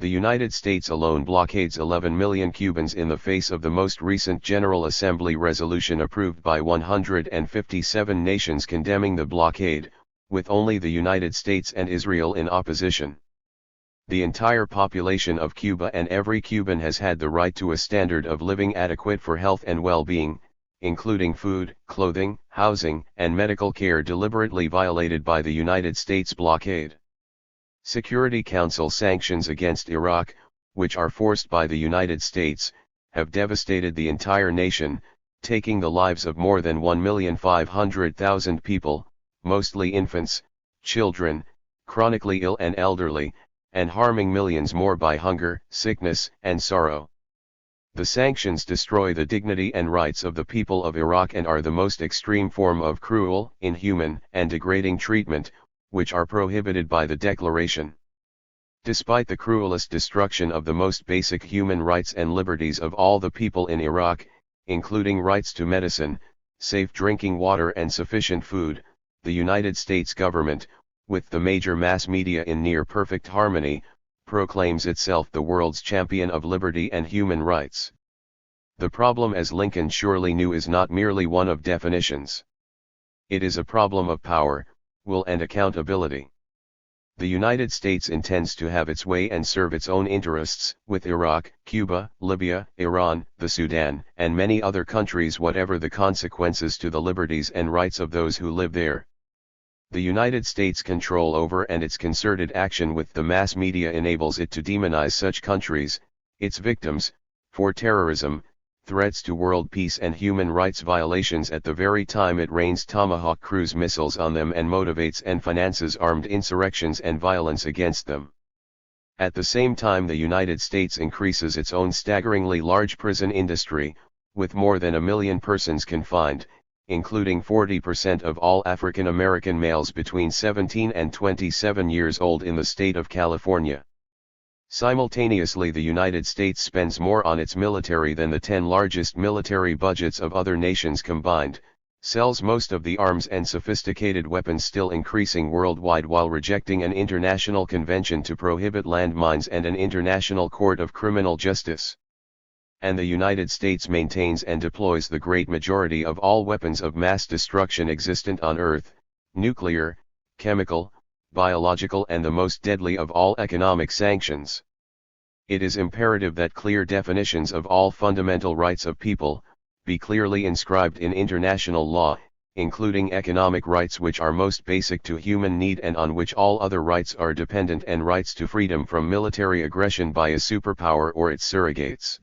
The United States alone blockades 11 million Cubans in the face of the most recent General Assembly resolution approved by 157 nations condemning the blockade, with only the United States and Israel in opposition. The entire population of Cuba and every Cuban has had the right to a standard of living adequate for health and well-being, including food, clothing, housing, and medical care, deliberately violated by the United States blockade. Security Council sanctions against Iraq, which are forced by the United States, have devastated the entire nation, taking the lives of more than 1,500,000 people, mostly infants, children, chronically ill and elderly, and harming millions more by hunger, sickness, and sorrow. The sanctions destroy the dignity and rights of the people of Iraq and are the most extreme form of cruel, inhuman, and degrading treatment, which are prohibited by the Declaration. Despite the cruelest destruction of the most basic human rights and liberties of all the people in Iraq, including rights to medicine, safe drinking water and sufficient food, the United States government, with the major mass media in near-perfect harmony, proclaims itself the world's champion of liberty and human rights. The problem, as Lincoln surely knew, is not merely one of definitions. It is a problem of power, will and accountability. The United States intends to have its way and serve its own interests, with Iraq, Cuba, Libya, Iran, the Sudan, and many other countries, whatever the consequences to the liberties and rights of those who live there. The United States' control over and its concerted action with the mass media enables it to demonize such countries, its victims, for terrorism, threats to world peace and human rights violations at the very time it rains Tomahawk cruise missiles on them and motivates and finances armed insurrections and violence against them. At the same time, the United States increases its own staggeringly large prison industry, with more than 1 million persons confined, including 40% of all African American males between 17 and 27 years old in the state of California. Simultaneously, the United States spends more on its military than the 10 largest military budgets of other nations combined, sells most of the arms and sophisticated weapons still increasing worldwide while rejecting an international convention to prohibit landmines and an international court of criminal justice. And the United States maintains and deploys the great majority of all weapons of mass destruction existent on Earth, nuclear, chemical, biological, and the most deadly of all, economic sanctions. It is imperative that clear definitions of all fundamental rights of people be clearly inscribed in international law, including economic rights, which are most basic to human need and on which all other rights are dependent, and rights to freedom from military aggression by a superpower or its surrogates.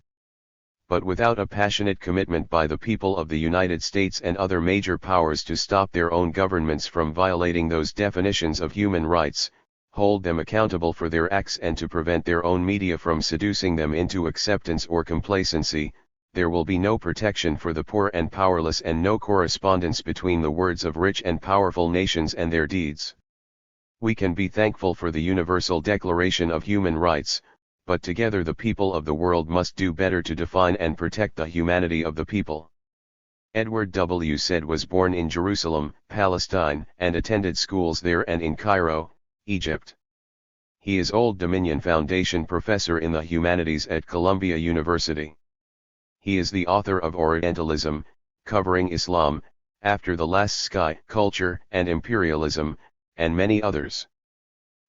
But without a passionate commitment by the people of the United States and other major powers to stop their own governments from violating those definitions of human rights, hold them accountable for their acts, and to prevent their own media from seducing them into acceptance or complacency, there will be no protection for the poor and powerless, and no correspondence between the words of rich and powerful nations and their deeds. We can be thankful for the Universal Declaration of Human Rights, but together the people of the world must do better to define and protect the humanity of the people. Edward W. Said was born in Jerusalem, Palestine, and attended schools there and in Cairo, Egypt. He is Old Dominion Foundation Professor in the Humanities at Columbia University. He is the author of Orientalism, Covering Islam, After the Last Sky, Culture and Imperialism, and many others.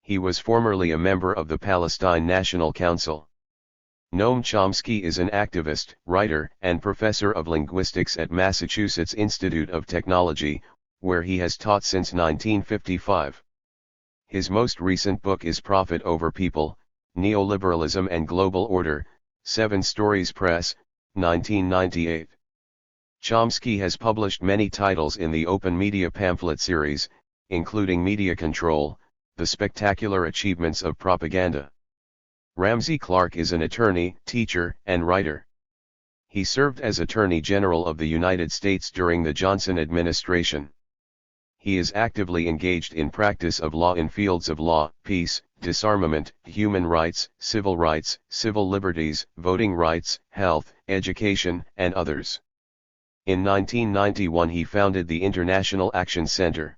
He was formerly a member of the Palestine National Council. Noam Chomsky is an activist, writer, and professor of linguistics at Massachusetts Institute of Technology, where he has taught since 1955. His most recent book is Profit Over People, Neoliberalism and Global Order, 7 Stories Press, 1998. Chomsky has published many titles in the Open Media pamphlet series, including Media Control, The Spectacular Achievements of Propaganda. Ramsey Clark is an attorney, teacher, and writer. He served as Attorney General of the United States during the Johnson administration. He is actively engaged in practice of law in fields of law, peace, disarmament, human rights, civil liberties, voting rights, health, education, and others. In 1991 he founded the International Action Center.